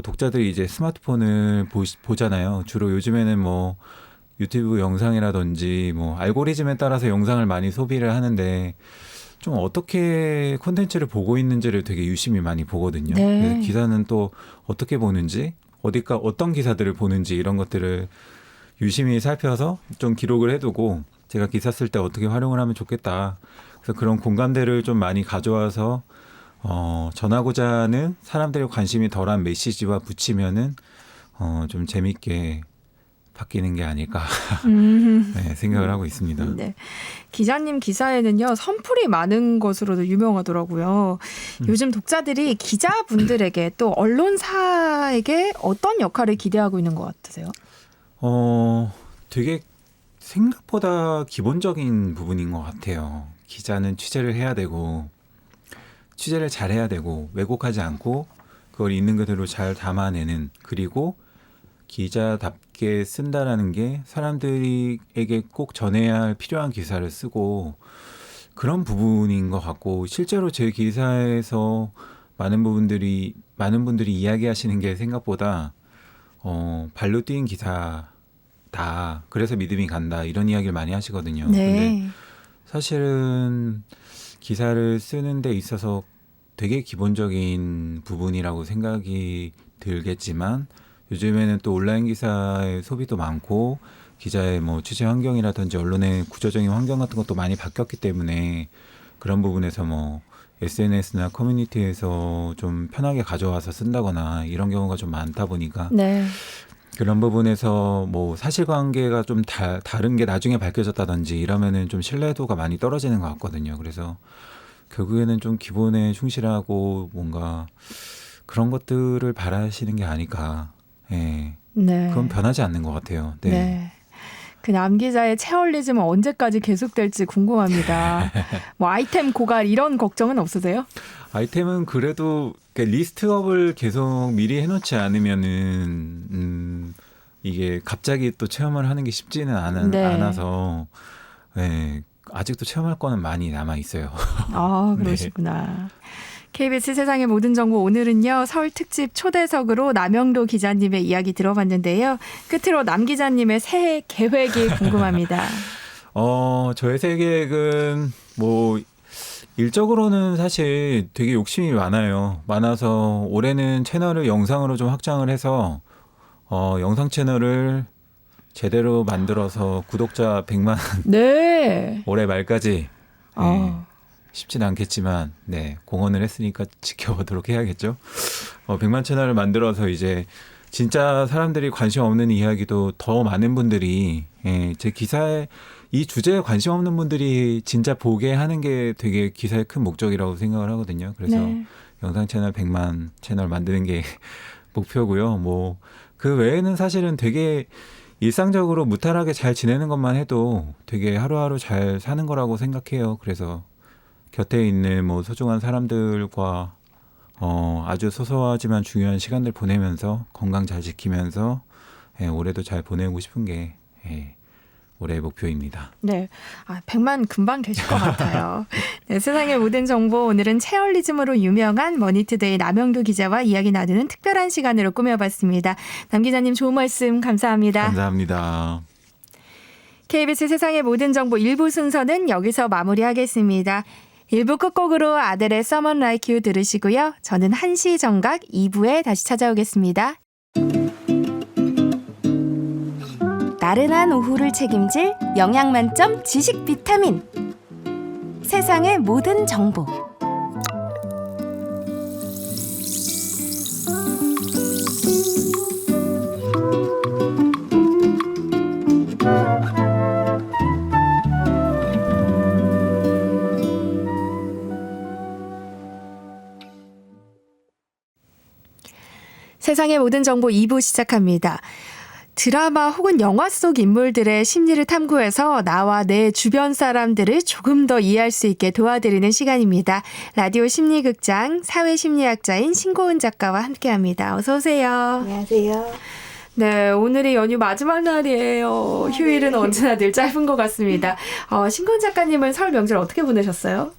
독자들이 이제 스마트폰을 보잖아요. 주로 요즘에는 뭐 유튜브 영상이라든지 뭐 알고리즘에 따라서 영상을 많이 소비를 하는데 좀 어떻게 콘텐츠를 보고 있는지를 되게 유심히 많이 보거든요. 네. 그래서 기사는 또 어떻게 보는지 어떤 기사들을 보는지 이런 것들을 유심히 살펴서 좀 기록을 해두고 제가 기사 쓸 때 어떻게 활용을 하면 좋겠다. 그래서 그런 공감대를 좀 많이 가져와서 전하고자 하는 사람들의 관심이 덜한 메시지와 붙이면은 좀 재밌게 바뀌는 게 아닐까 네, 생각을 하고 있습니다. 네. 기자님 기사에는요 선풀이 많은 것으로도 유명하더라고요. 요즘 독자들이 기자분들에게 또 언론사에게 어떤 역할을 기대하고 있는 것 같으세요? 되게 생각보다 기본적인 부분인 것 같아요. 기자는 취재를 해야 되고 취재를 잘 해야 되고 왜곡하지 않고 그걸 있는 그대로 잘 담아내는 그리고 기자답게 쓴다라는 게 사람들에게 꼭 전해야 할 필요한 기사를 쓰고 그런 부분인 것 같고 실제로 제 기사에서 많은 분들이 이야기하시는 게 생각보다 발로 뛴 기사다. 그래서 믿음이 간다. 이런 이야기를 많이 하시거든요. 네. 근데 사실은 기사를 쓰는 데 있어서 되게 기본적인 부분이라고 생각이 들겠지만 요즘에는 또 온라인 기사의 소비도 많고 기자의 뭐 취재 환경이라든지 언론의 구조적인 환경 같은 것도 많이 바뀌었기 때문에 그런 부분에서 뭐 SNS나 커뮤니티에서 좀 편하게 가져와서 쓴다거나 이런 경우가 좀 많다 보니까 네. 그런 부분에서 뭐 사실관계가 좀 다른 게 나중에 밝혀졌다든지 이러면은 좀 신뢰도가 많이 떨어지는 것 같거든요. 그래서 결국에는 좀 기본에 충실하고 뭔가 그런 것들을 바라시는 게 아닐까. 예. 네. 그건 변하지 않는 것 같아요. 네. 네. 그 남 기자의 체얼리즘은 언제까지 계속될지 궁금합니다. 뭐 아이템 고갈 이런 걱정은 없으세요? 아이템은 그래도 리스트업을 계속 미리 해놓지 않으면은 이게 갑자기 또 체험을 하는 게 쉽지는 네. 않아서 네, 아직도 체험할 거는 많이 남아 있어요. 아, 네. 그러시구나. KBS 세상의 모든 정보 오늘은요. 설 특집 초대석으로 남영도 기자님의 이야기 들어봤는데요. 끝으로 남 기자님의 새해 계획이 궁금합니다. 저의 새 계획은 뭐 일적으로는 사실 되게 욕심이 많아서 올해는 채널을 영상으로 좀 확장을 해서 영상 채널을 제대로 만들어서 구독자 100만 네. 올해 말까지 아. 쉽진 않겠지만 네 공헌을 했으니까 지켜보도록 해야겠죠. 100만 채널을 만들어서 이제 진짜 사람들이 관심 없는 이야기도 더 많은 분들이 제 기사에 이 주제에 관심 없는 분들이 진짜 보게 하는 게 되게 기사의 큰 목적이라고 생각을 하거든요. 그래서 네. 영상 채널 100만 채널 만드는 게 목표고요. 뭐 그 외에는 사실은 되게 일상적으로 무탈하게 잘 지내는 것만 해도 되게 하루하루 잘 사는 거라고 생각해요. 그래서 곁에 있는 뭐 소중한 사람들과 아주 소소하지만 중요한 시간들 보내면서 건강 잘 지키면서 올해도 잘 보내고 싶은 게 올해의 목표입니다. 네. 100만 금방 되실 것 같아요. 네, 세상의 모든 정보 오늘은 체얼리즘으로 유명한 머니투데이 남영도 기자와 이야기 나누는 특별한 시간으로 꾸며봤습니다. 남 기자님 좋은 말씀 감사합니다. 감사합니다. KBS 세상의 모든 정보 1부 순서는 여기서 마무리하겠습니다. 1부 끝곡으로 아델의 Someone Like You 들으시고요. 저는 1시 정각 2부에 다시 찾아오겠습니다. 나른한 오후를 책임질 영양 만점 지식 비타민. 세상의 모든 정보. 세상의 모든 정보 2부 시작합니다. 드라마 혹은 영화 속 인물들의 심리를 탐구해서 나와 내 주변 사람들을 조금 더 이해할 수 있게 도와드리는 시간입니다. 라디오 심리극장 사회심리학자인 신고은 작가와 함께합니다. 어서 오세요. 안녕하세요. 네, 오늘이 연휴 마지막 날이에요. 휴일은 언제나 늘 짧은 것 같습니다. 신고은 작가님은 설 명절 어떻게 보내셨어요?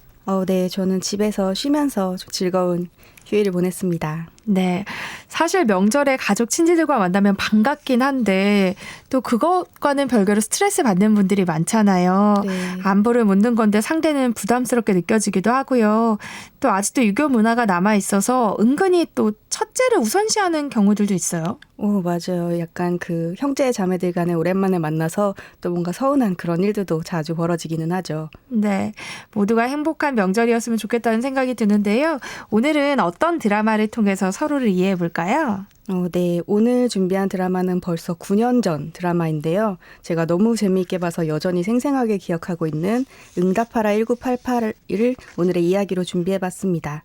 네, 저는 집에서 쉬면서 좀 즐거운 휴일을 보냈습니다. 네. 사실 명절에 가족 친지들과 만나면 반갑긴 한데 또 그것과는 별개로 스트레스 받는 분들이 많잖아요. 네. 안부를 묻는 건데 상대는 부담스럽게 느껴지기도 하고요. 또 아직도 유교 문화가 남아 있어서 은근히 또 첫째를 우선시하는 경우들도 있어요. 맞아요. 약간 그 형제 자매들 간에 오랜만에 만나서 또 뭔가 서운한 그런 일들도 자주 벌어지기는 하죠. 네. 모두가 행복한 명절이었으면 좋겠다는 생각이 드는데요. 오늘은 어떤 드라마를 통해서 서로를 이해해 볼까요? 네, 오늘 준비한 드라마는 벌써 9년 전 드라마인데요. 제가 너무 재미있게 봐서 여전히 생생하게 기억하고 있는 응답하라 1988을 오늘의 이야기로 준비해봤습니다.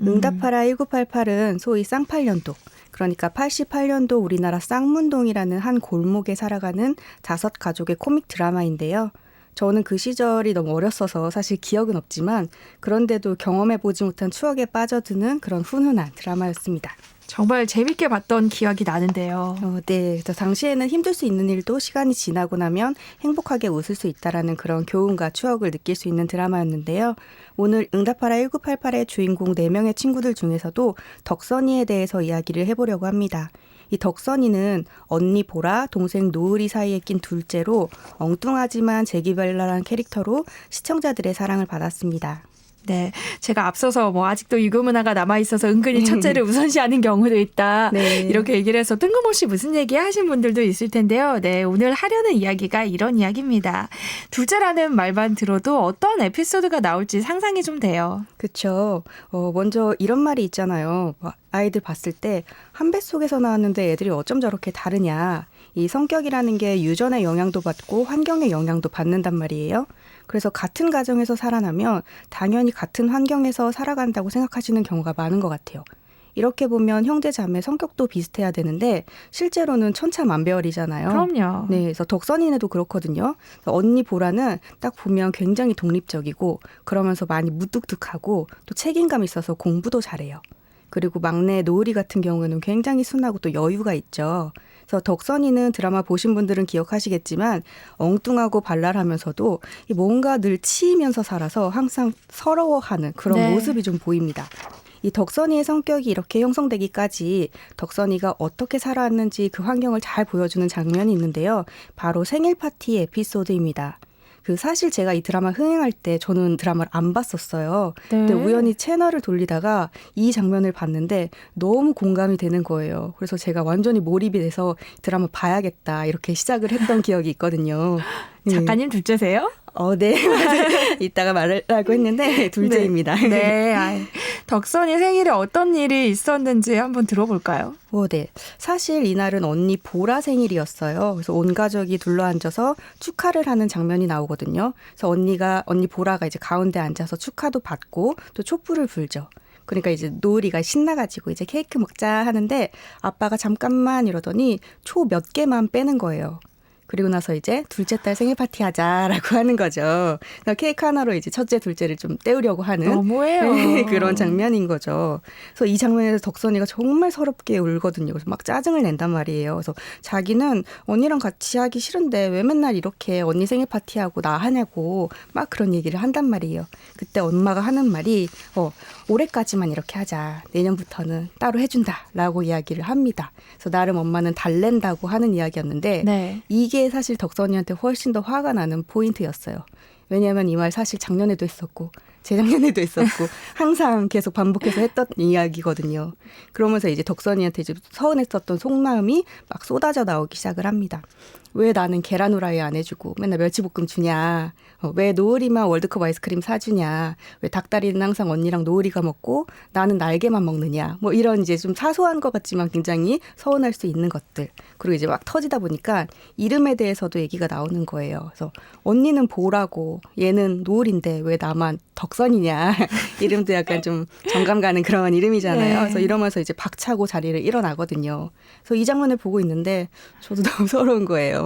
응답하라 1988은 소위 쌍팔년도, 그러니까 88년도 우리나라 쌍문동이라는 한 골목에 살아가는 5가족의 코믹 드라마인데요. 저는 그 시절이 너무 어렸어서 사실 기억은 없지만 그런데도 경험해보지 못한 추억에 빠져드는 그런 훈훈한 드라마였습니다. 정말 재밌게 봤던 기억이 나는데요. 네. 그래서 당시에는 힘들 수 있는 일도 시간이 지나고 나면 행복하게 웃을 수 있다라는 그런 교훈과 추억을 느낄 수 있는 드라마였는데요. 오늘 응답하라 1988의 주인공 4명의 친구들 중에서도 덕선이에 대해서 이야기를 해보려고 합니다. 이 덕선이는 언니 보라, 동생 노을이 사이에 낀 둘째로 엉뚱하지만 재기발랄한 캐릭터로 시청자들의 사랑을 받았습니다. 네, 제가 앞서서 뭐 아직도 유교 문화가 남아 있어서 은근히 첫째를 우선시하는 경우도 있다. 네. 이렇게 얘기를 해서 뜬금없이 무슨 얘기 하신 분들도 있을 텐데요. 네, 오늘 하려는 이야기가 이런 이야기입니다. 둘째라는 말만 들어도 어떤 에피소드가 나올지 상상이 좀 돼요. 그렇죠. 먼저 이런 말이 있잖아요. 아이들 봤을 때 한 뱃속에서 나왔는데 애들이 어쩜 저렇게 다르냐. 이 성격이라는 게 유전의 영향도 받고 환경의 영향도 받는단 말이에요. 그래서 같은 가정에서 살아나면 당연히 같은 환경에서 살아간다고 생각하시는 경우가 많은 것 같아요. 이렇게 보면 형제 자매 성격도 비슷해야 되는데 실제로는 천차만별이잖아요. 그럼요. 네, 그래서 덕선이네도 그렇거든요. 언니 보라는 딱 보면 굉장히 독립적이고 그러면서 많이 무뚝뚝하고 또 책임감 있어서 공부도 잘해요. 그리고 막내 노을이 같은 경우에는 굉장히 순하고 또 여유가 있죠. 그래서 덕선이는 드라마 보신 분들은 기억하시겠지만 엉뚱하고 발랄하면서도 뭔가 늘 치이면서 살아서 항상 서러워하는 그런 네. 모습이 좀 보입니다. 이 덕선이의 성격이 이렇게 형성되기까지 덕선이가 어떻게 살아왔는지 그 환경을 잘 보여주는 장면이 있는데요. 바로 생일 파티 에피소드입니다. 사실 제가 이 드라마 흥행할 때 저는 드라마를 안 봤었어요. 네. 근데 우연히 채널을 돌리다가 이 장면을 봤는데 너무 공감이 되는 거예요. 그래서 제가 완전히 몰입이 돼서 드라마 봐야겠다 이렇게 시작을 했던 기억이 있거든요. 작가님 둘째세요? 네. 이따가 말하려고 했는데 둘째입니다. 네. 덕선이 생일에 어떤 일이 있었는지 한번 들어볼까요? 네. 사실 이날은 언니 보라 생일이었어요. 그래서 온 가족이 둘러앉아서 축하를 하는 장면이 나오거든요. 그래서 언니 보라가 이제 가운데 앉아서 축하도 받고 또 촛불을 불죠. 그러니까 이제 노을이가 신나가지고 이제 케이크 먹자 하는데 아빠가 잠깐만 이러더니 초 몇 개만 빼는 거예요. 그리고 나서 이제 둘째 딸 생일 파티 하자라고 하는 거죠. 그래서 케이크 하나로 이제 첫째, 둘째를 좀 때우려고 하는 너무해요. 그런 장면인 거죠. 그래서 이 장면에서 덕선이가 정말 서럽게 울거든요. 그래서 막 짜증을 낸단 말이에요. 그래서 자기는 언니랑 같이 하기 싫은데 왜 맨날 이렇게 언니 생일 파티하고 나 하냐고 막 그런 얘기를 한단 말이에요. 그때 엄마가 하는 말이 올해까지만 이렇게 하자. 내년부터는 따로 해준다라고 이야기를 합니다. 그래서 나름 엄마는 달랜다고 하는 이야기였는데 네. 이게 사실 덕선이한테 훨씬 더 화가 나는 포인트였어요. 왜냐하면 이 말 사실 작년에도 했었고 재작년에도 했었고 항상 계속 반복해서 했던 이야기거든요. 그러면서 이제 덕선이한테 이제 서운했었던 속마음이 막 쏟아져 나오기 시작을 합니다. 왜 나는 계란 후라이 안 해주고 맨날 멸치볶음 주냐. 왜 노을이만 월드컵 아이스크림 사주냐. 왜 닭다리는 항상 언니랑 노을이가 먹고 나는 날개만 먹느냐. 뭐 이런 이제 좀 사소한 것 같지만 굉장히 서운할 수 있는 것들. 그리고 이제 막 터지다 보니까 이름에 대해서도 얘기가 나오는 거예요. 그래서 언니는 보라고 얘는 노을인데 왜 나만 덕선이냐. 이름도 약간 좀 정감 가는 그런 이름이잖아요. 네. 그래서 이러면서 이제 박차고 자리를 일어나거든요. 그래서 이 장면을 보고 있는데 저도 너무 서러운 거예요.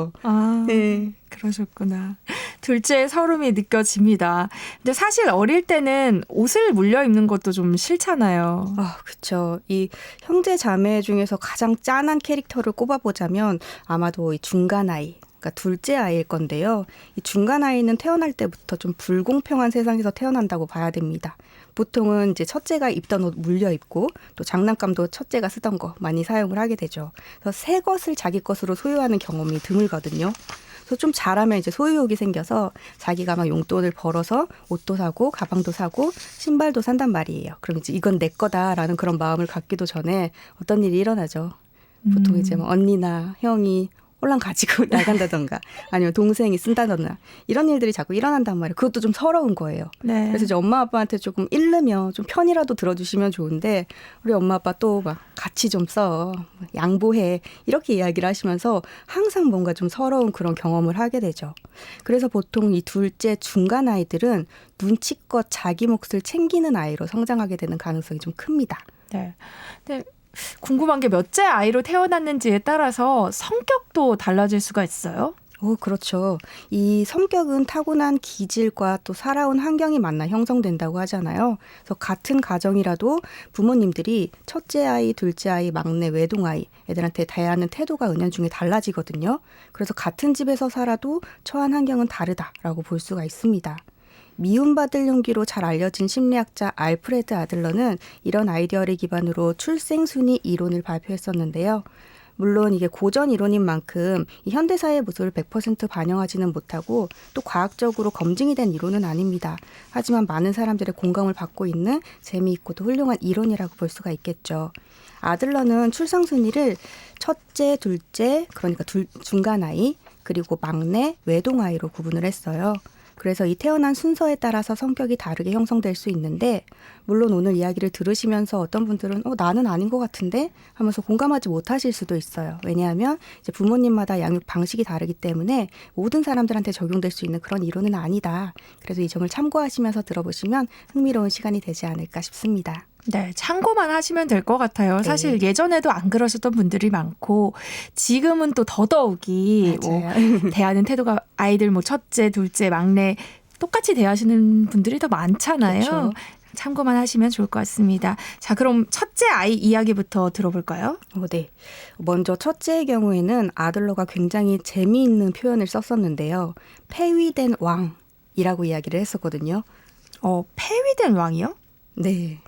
네. 그러셨구나. 둘째의 서름이 느껴집니다. 근데 사실 어릴 때는 옷을 물려 입는 것도 좀 싫잖아요. 그렇죠. 이 형제 자매 중에서 가장 짠한 캐릭터를 꼽아보자면 아마도 이 중간 아이. 그러니까 둘째 아이일 건데요. 이 중간 아이는 태어날 때부터 좀 불공평한 세상에서 태어난다고 봐야 됩니다. 보통은 이제 첫째가 입던 옷 물려 입고 또 장난감도 첫째가 쓰던 거 많이 사용을 하게 되죠. 그래서 새 것을 자기 것으로 소유하는 경험이 드물거든요. 그래서 좀 잘하면 이제 소유욕이 생겨서 자기가 막 용돈을 벌어서 옷도 사고 가방도 사고 신발도 산단 말이에요. 그럼 이제 이건 내 거다라는 그런 마음을 갖기도 전에 어떤 일이 일어나죠. 보통 이제 뭐 언니나 형이 홀랑 가지고 나간다던가 아니면 동생이 쓴다던가 이런 일들이 자꾸 일어난단 말이에요. 그것도 좀 서러운 거예요. 네. 그래서 이제 엄마 아빠한테 조금 잃으면 좀 편이라도 들어주시면 좋은데 우리 엄마 아빠 또 막 같이 좀 써 양보해 이렇게 이야기를 하시면서 항상 뭔가 좀 서러운 그런 경험을 하게 되죠. 그래서 보통 이 둘째 중간 아이들은 눈치껏 자기 몫을 챙기는 아이로 성장하게 되는 가능성이 좀 큽니다. 네. 근데 궁금한 게 몇째 아이로 태어났는지에 따라서 성격도 달라질 수가 있어요? 그렇죠. 이 성격은 타고난 기질과 또 살아온 환경이 만나 형성된다고 하잖아요. 그래서 같은 가정이라도 부모님들이 첫째 아이, 둘째 아이, 막내, 외동 아이 애들한테 대하는 태도가 은연중에 달라지거든요. 그래서 같은 집에서 살아도 처한 환경은 다르다라고 볼 수가 있습니다. 미움받을 용기로 잘 알려진 심리학자 알프레드 아들러는 이런 아이디어를 기반으로 출생순위 이론을 발표했었는데요. 물론 이게 고전 이론인 만큼 이 현대사의 모습을 100% 반영하지는 못하고 또 과학적으로 검증이 된 이론은 아닙니다. 하지만 많은 사람들의 공감을 받고 있는 재미있고 또 훌륭한 이론이라고 볼 수가 있겠죠. 아들러는 출생 순위를 첫째, 둘째, 그러니까 중간 아이, 그리고 막내, 외동 아이로 구분을 했어요. 그래서 이 태어난 순서에 따라서 성격이 다르게 형성될 수 있는데 물론 오늘 이야기를 들으시면서 어떤 분들은 나는 아닌 것 같은데 하면서 공감하지 못하실 수도 있어요. 왜냐하면 이제 부모님마다 양육 방식이 다르기 때문에 모든 사람들한테 적용될 수 있는 그런 이론은 아니다. 그래서 이 점을 참고하시면서 들어보시면 흥미로운 시간이 되지 않을까 싶습니다. 네, 참고만 하시면 될 것 같아요. 네. 사실 예전에도 안 그러셨던 분들이 많고 지금은 또 더더욱이 대하는 태도가 아이들 첫째, 둘째, 막내 똑같이 대하시는 분들이 더 많잖아요. 그렇죠. 참고만 하시면 좋을 것 같습니다. 자, 그럼 첫째 아이 이야기부터 들어볼까요? 네. 먼저 첫째의 경우에는 아들러가 굉장히 재미있는 표현을 썼었는데요. 폐위된 왕이라고 이야기를 했었거든요. 폐위된 왕이요? 네.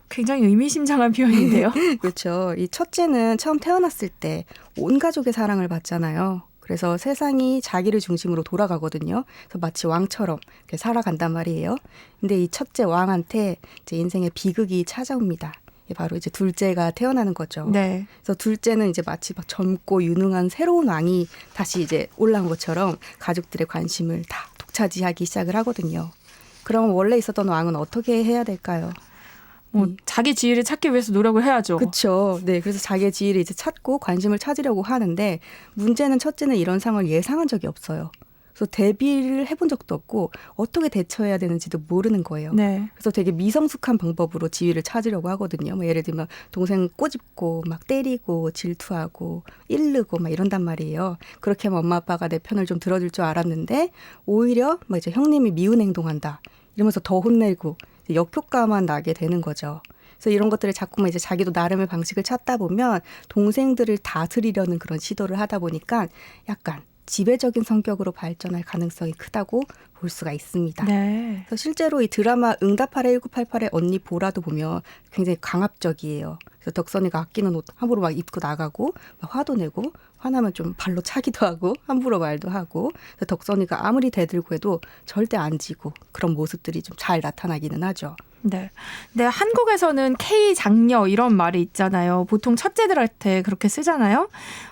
굉장히 의미심장한 표현인데요. 그렇죠. 이 첫째는 처음 태어났을 때 온 가족의 사랑을 받잖아요. 그래서 세상이 자기를 중심으로 돌아가거든요. 그래서 마치 왕처럼 이렇게 살아간단 말이에요. 근데 이 첫째 왕한테 이제 인생의 비극이 찾아옵니다. 이게 바로 이제 둘째가 태어나는 거죠. 네. 그래서 둘째는 이제 마치 막 젊고 유능한 새로운 왕이 다시 이제 올라온 것처럼 가족들의 관심을 다 독차지하기 시작을 하거든요. 그럼 원래 있었던 왕은 어떻게 해야 될까요? 자기 지위를 찾기 위해서 노력을 해야죠. 그렇죠. 네, 그래서 자기의 지위를 이제 찾고 관심을 찾으려고 하는데 문제는 첫째는 이런 상황을 예상한 적이 없어요. 그래서 대비를 해본 적도 없고 어떻게 대처해야 되는지도 모르는 거예요. 네. 그래서 되게 미성숙한 방법으로 지위를 찾으려고 하거든요. 뭐 예를 들면 동생 꼬집고 막 때리고 질투하고 이르고 막 이런단 말이에요. 그렇게 하면 엄마 아빠가 내 편을 좀 들어줄 줄 알았는데 오히려 막 이제 형님이 미운 행동한다 이러면서 더 혼내고 역효과만 나게 되는 거죠. 그래서 이런 것들을 자꾸만 이제 자기도 나름의 방식을 찾다 보면 동생들을 다스리려는 그런 시도를 하다 보니까 약간 지배적인 성격으로 발전할 가능성이 크다고 볼 수가 있습니다. 네. 그래서 실제로 이 드라마 응답하라 1988의 언니 보라도 보면 굉장히 강압적이에요. 그래서 덕선이가 아끼는 옷 함부로 막 입고 나가고 막 화도 내고 화나면 좀 발로 차기도 하고 함부로 말도 하고 그래서 덕선이가 아무리 대들고 해도 절대 안 지고 그런 모습들이 좀 잘 나타나기는 하죠. 네. 근데 한국에서는 K 장녀 이런 말이 있잖아요. 보통 첫째들한테 그렇게 쓰잖아요.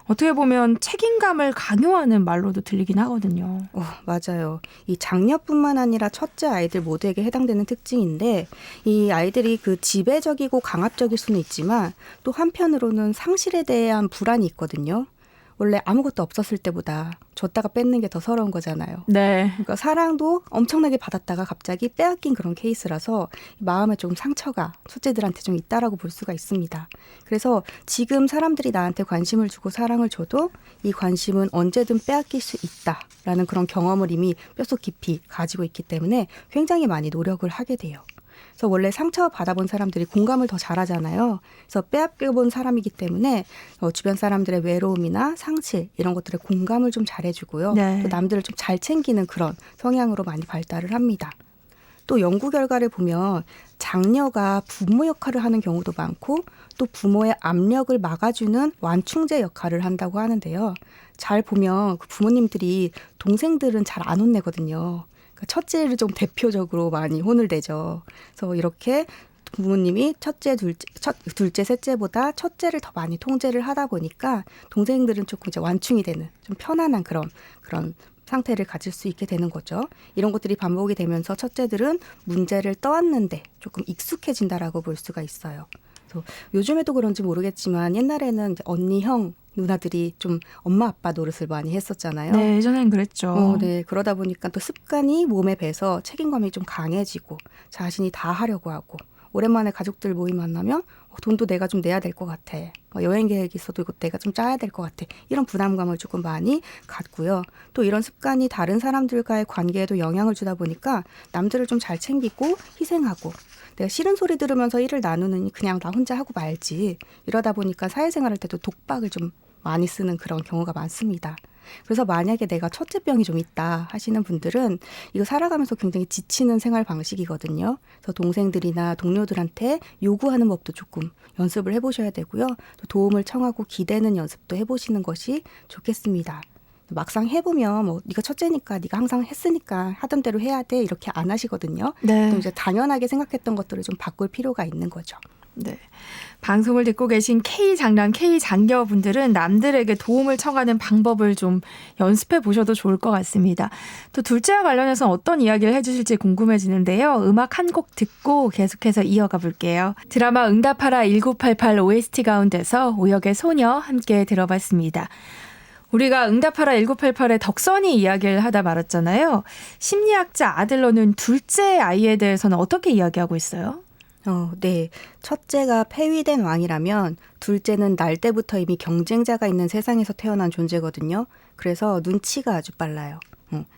어떻게 보면 책임감을 강요하는 말로도 들리긴 하거든요. 맞아요. 이 장녀뿐만 아니라 첫째 아이들 모두에게 해당되는 특징인데 이 아이들이 그 지배적이고 강압적일 수는 있지만 또 한편으로는 상실에 대한 불안이 있거든요. 원래 아무것도 없었을 때보다 줬다가 뺏는 게 더 서러운 거잖아요. 네. 그러니까 사랑도 엄청나게 받았다가 갑자기 빼앗긴 그런 케이스라서 마음에 좀 상처가 첫째들한테 좀 있다라고 볼 수가 있습니다. 그래서 지금 사람들이 나한테 관심을 주고 사랑을 줘도 이 관심은 언제든 빼앗길 수 있다라는 그런 경험을 이미 뼛속 깊이 가지고 있기 때문에 굉장히 많이 노력을 하게 돼요. 그래서 원래 상처 받아본 사람들이 공감을 더 잘하잖아요. 그래서 빼앗겨본 사람이기 때문에 주변 사람들의 외로움이나 상실 이런 것들에 공감을 좀 잘해주고요. 네. 또 남들을 좀 잘 챙기는 그런 성향으로 많이 발달을 합니다. 또 연구 결과를 보면 장녀가 부모 역할을 하는 경우도 많고 또 부모의 압력을 막아주는 완충제 역할을 한다고 하는데요. 잘 보면 그 부모님들이 동생들은 잘 안 혼내거든요. 그러니까 첫째를 좀 대표적으로 많이 혼을 내죠. 그래서 이렇게 부모님이 첫째, 둘째, 셋째보다 첫째를 더 많이 통제를 하다 보니까 동생들은 조금 이제 완충이 되는 좀 편안한 그런 상태를 가질 수 있게 되는 거죠. 이런 것들이 반복이 되면서 첫째들은 문제를 떠안는데 조금 익숙해진다라고 볼 수가 있어요. 그래서 요즘에도 그런지 모르겠지만 옛날에는 이제 언니, 형, 누나들이 좀 엄마 아빠 노릇을 많이 했었잖아요. 네, 예전엔 그랬죠. 네, 그러다 보니까 또 습관이 몸에 배서 책임감이 좀 강해지고 자신이 다 하려고 하고 오랜만에 가족들 모임 만나면 돈도 내가 좀 내야 될 것 같아. 여행 계획이 있어도 이거 내가 좀 짜야 될 것 같아. 이런 부담감을 조금 많이 갖고요. 또 이런 습관이 다른 사람들과의 관계에도 영향을 주다 보니까 남들을 좀 잘 챙기고 희생하고 내가 싫은 소리 들으면서 일을 나누느니 그냥 나 혼자 하고 말지. 이러다 보니까 사회생활 할 때도 독박을 좀 많이 쓰는 그런 경우가 많습니다. 그래서 만약에 내가 첫째병이 좀 있다 하시는 분들은 이거 살아가면서 굉장히 지치는 생활 방식이거든요. 그래서 동생들이나 동료들한테 요구하는 법도 조금 연습을 해보셔야 되고요. 또 도움을 청하고 기대는 연습도 해보시는 것이 좋겠습니다. 막상 해보면 뭐 네가 첫째니까 네가 항상 했으니까 하던 대로 해야 돼 이렇게 안 하시거든요. 네. 또 이제 당연하게 생각했던 것들을 좀 바꿀 필요가 있는 거죠. 네. 방송을 듣고 계신 K장남, K장녀분들은 남들에게 도움을 청하는 방법을 좀 연습해 보셔도 좋을 것 같습니다. 또 둘째와 관련해서 어떤 이야기를 해주실지 궁금해지는데요. 음악 한 곡 듣고 계속해서 이어가 볼게요. 드라마 응답하라 1988 OST 가운데서 오역의 소녀 함께 들어봤습니다. 우리가 응답하라 1988의 덕선이 이야기를 하다 말았잖아요. 심리학자 아들러는 둘째 아이에 대해서는 어떻게 이야기하고 있어요? 네. 첫째가 폐위된 왕이라면 둘째는 날 때부터 이미 경쟁자가 있는 세상에서 태어난 존재거든요. 그래서 눈치가 아주 빨라요.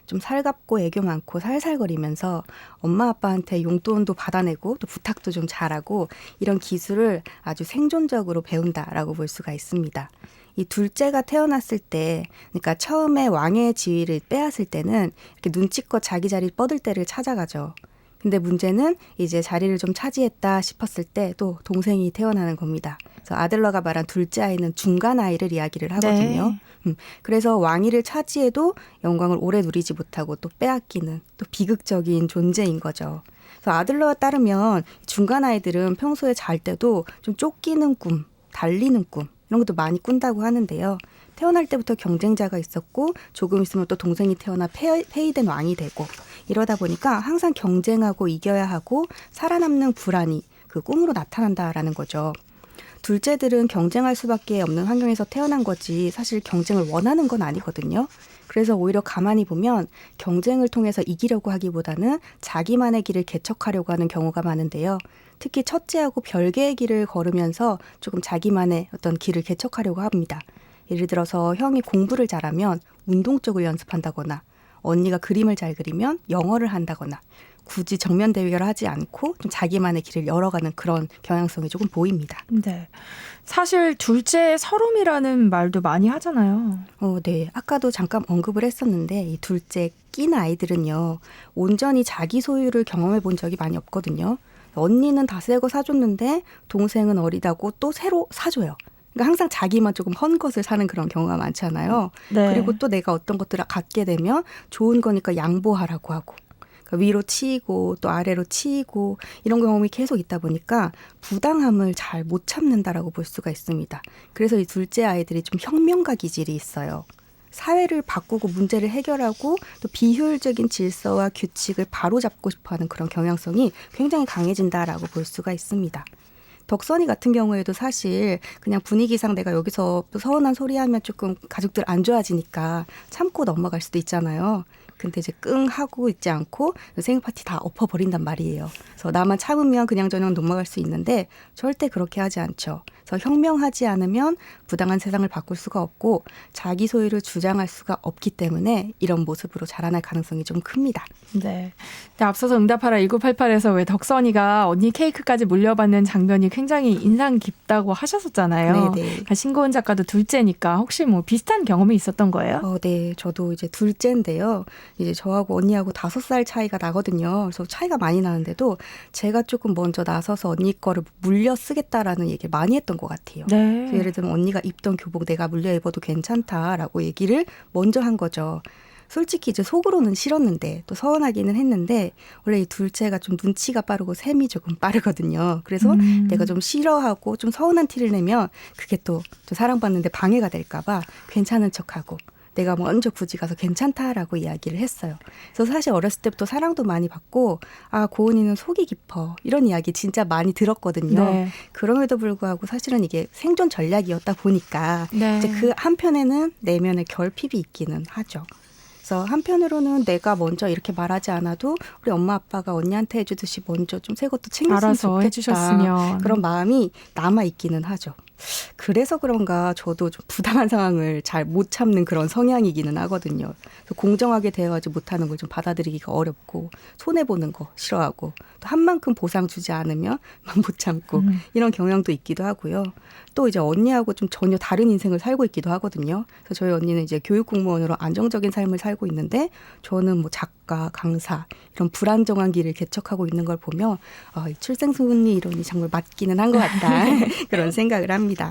좀 살갑고 애교 많고 살살거리면서 엄마 아빠한테 용돈도 받아내고 또 부탁도 좀 잘하고 이런 기술을 아주 생존적으로 배운다라고 볼 수가 있습니다. 이 둘째가 태어났을 때, 그러니까 처음에 왕의 지위를 빼앗을 때는 이렇게 눈치껏 자기 자리 뻗을 때를 찾아가죠. 근데 문제는 이제 자리를 좀 차지했다 싶었을 때 또 동생이 태어나는 겁니다. 그래서 아들러가 말한 둘째 아이는 중간 아이를 이야기를 하거든요. 네. 그래서 왕위를 차지해도 영광을 오래 누리지 못하고 또 빼앗기는 또 비극적인 존재인 거죠. 그래서 아들러에 따르면 중간 아이들은 평소에 잘 때도 좀 쫓기는 꿈, 달리는 꿈 이런 것도 많이 꾼다고 하는데요. 태어날 때부터 경쟁자가 있었고 조금 있으면 또 동생이 태어나 폐위된 왕이 되고 이러다 보니까 항상 경쟁하고 이겨야 하고 살아남는 불안이 그 꿈으로 나타난다라는 거죠. 둘째들은 경쟁할 수밖에 없는 환경에서 태어난 거지 사실 경쟁을 원하는 건 아니거든요. 그래서 오히려 가만히 보면 경쟁을 통해서 이기려고 하기보다는 자기만의 길을 개척하려고 하는 경우가 많은데요. 특히 첫째하고 별개의 길을 걸으면서 조금 자기만의 어떤 길을 개척하려고 합니다. 예를 들어서 형이 공부를 잘하면 운동 쪽을 연습한다거나 언니가 그림을 잘 그리면 영어를 한다거나 굳이 정면 대결을 하지 않고 좀 자기만의 길을 열어가는 그런 경향성이 조금 보입니다. 네. 사실 둘째 서름이라는 말도 많이 하잖아요. 네. 아까도 잠깐 언급을 했었는데 이 둘째 낀 아이들은요. 온전히 자기 소유를 경험해 본 적이 많이 없거든요. 언니는 다 새 거 사줬는데 동생은 어리다고 또 새로 사줘요. 그러니까 항상 자기만 조금 헌 것을 사는 그런 경우가 많잖아요. 네. 그리고 또 내가 어떤 것들을 갖게 되면 좋은 거니까 양보하라고 하고 그러니까 위로 치이고 또 아래로 치이고 이런 경험이 계속 있다 보니까 부당함을 잘 못 참는다라고 볼 수가 있습니다. 그래서 이 둘째 아이들이 좀 혁명가 기질이 있어요. 사회를 바꾸고 문제를 해결하고 또 비효율적인 질서와 규칙을 바로잡고 싶어하는 그런 경향성이 굉장히 강해진다라고 볼 수가 있습니다. 덕선이 같은 경우에도 사실 그냥 분위기상 내가 여기서 서운한 소리 하면 조금 가족들 안 좋아지니까 참고 넘어갈 수도 있잖아요. 근데 이제 끙 하고 있지 않고 생일 파티 다 엎어버린단 말이에요. 그래서 나만 참으면 그냥저냥 넘어갈 수 있는데 절대 그렇게 하지 않죠. 그래서 혁명하지 않으면 부당한 세상을 바꿀 수가 없고 자기 소유를 주장할 수가 없기 때문에 이런 모습으로 자라날 가능성이 좀 큽니다. 네. 근데 앞서서 응답하라 1988에서 왜 덕선이가 언니 케이크까지 물려받는 장면이 굉장히 인상 깊다고 하셨었잖아요. 네네. 그러니까 신고은 작가도 둘째니까 혹시 뭐 비슷한 경험이 있었던 거예요? 네. 저도 이제 둘째인데요. 이제 저하고 언니하고 5살 차이가 나거든요. 그래서 차이가 많이 나는데도 제가 조금 먼저 나서서 언니 거를 물려 쓰겠다라는 얘기를 많이 했던 것 같아요. 네. 그래서 예를 들면 언니가 입던 교복 내가 물려 입어도 괜찮다라고 얘기를 먼저 한 거죠. 솔직히 이제 속으로는 싫었는데 또 서운하기는 했는데 원래 이 둘째가 좀 눈치가 빠르고 셈이 조금 빠르거든요. 그래서 내가 좀 싫어하고 좀 서운한 티를 내면 그게 또 사랑받는데 방해가 될까 봐 괜찮은 척하고 내가 먼저 굳이 가서 괜찮다라고 이야기를 했어요. 그래서 사실 어렸을 때부터 사랑도 많이 받고 고은이는 속이 깊어 이런 이야기 진짜 많이 들었거든요. 네. 그럼에도 불구하고 사실은 이게 생존 전략이었다 보니까 네. 이제 그 한편에는 내면의 결핍이 있기는 하죠. 그래서 한편으로는 내가 먼저 이렇게 말하지 않아도 우리 엄마 아빠가 언니한테 해주듯이 먼저 좀 새 것도 챙겼으면 알아서 좋겠다. 해주셨으면. 그런 마음이 남아 있기는 하죠. 그래서 그런가 저도 좀 부당한 상황을 잘 못 참는 그런 성향이기는 하거든요. 그래서 공정하게 대응하지 못하는 걸 좀 받아들이기가 어렵고 손해보는 거 싫어하고 또 한 만큼 보상 주지 않으면 못 참고 이런 경향도 있기도 하고요. 또 이제 언니하고 좀 전혀 다른 인생을 살고 있기도 하거든요. 그래서 저희 언니는 이제 교육 공무원으로 안정적인 삶을 살고 있는데 저는 뭐 작가, 강사 이런 불안정한 길을 개척하고 있는 걸 보면 이 출생순위 이론이 정말 맞기는 한 것 같다 그런 생각을 합니다.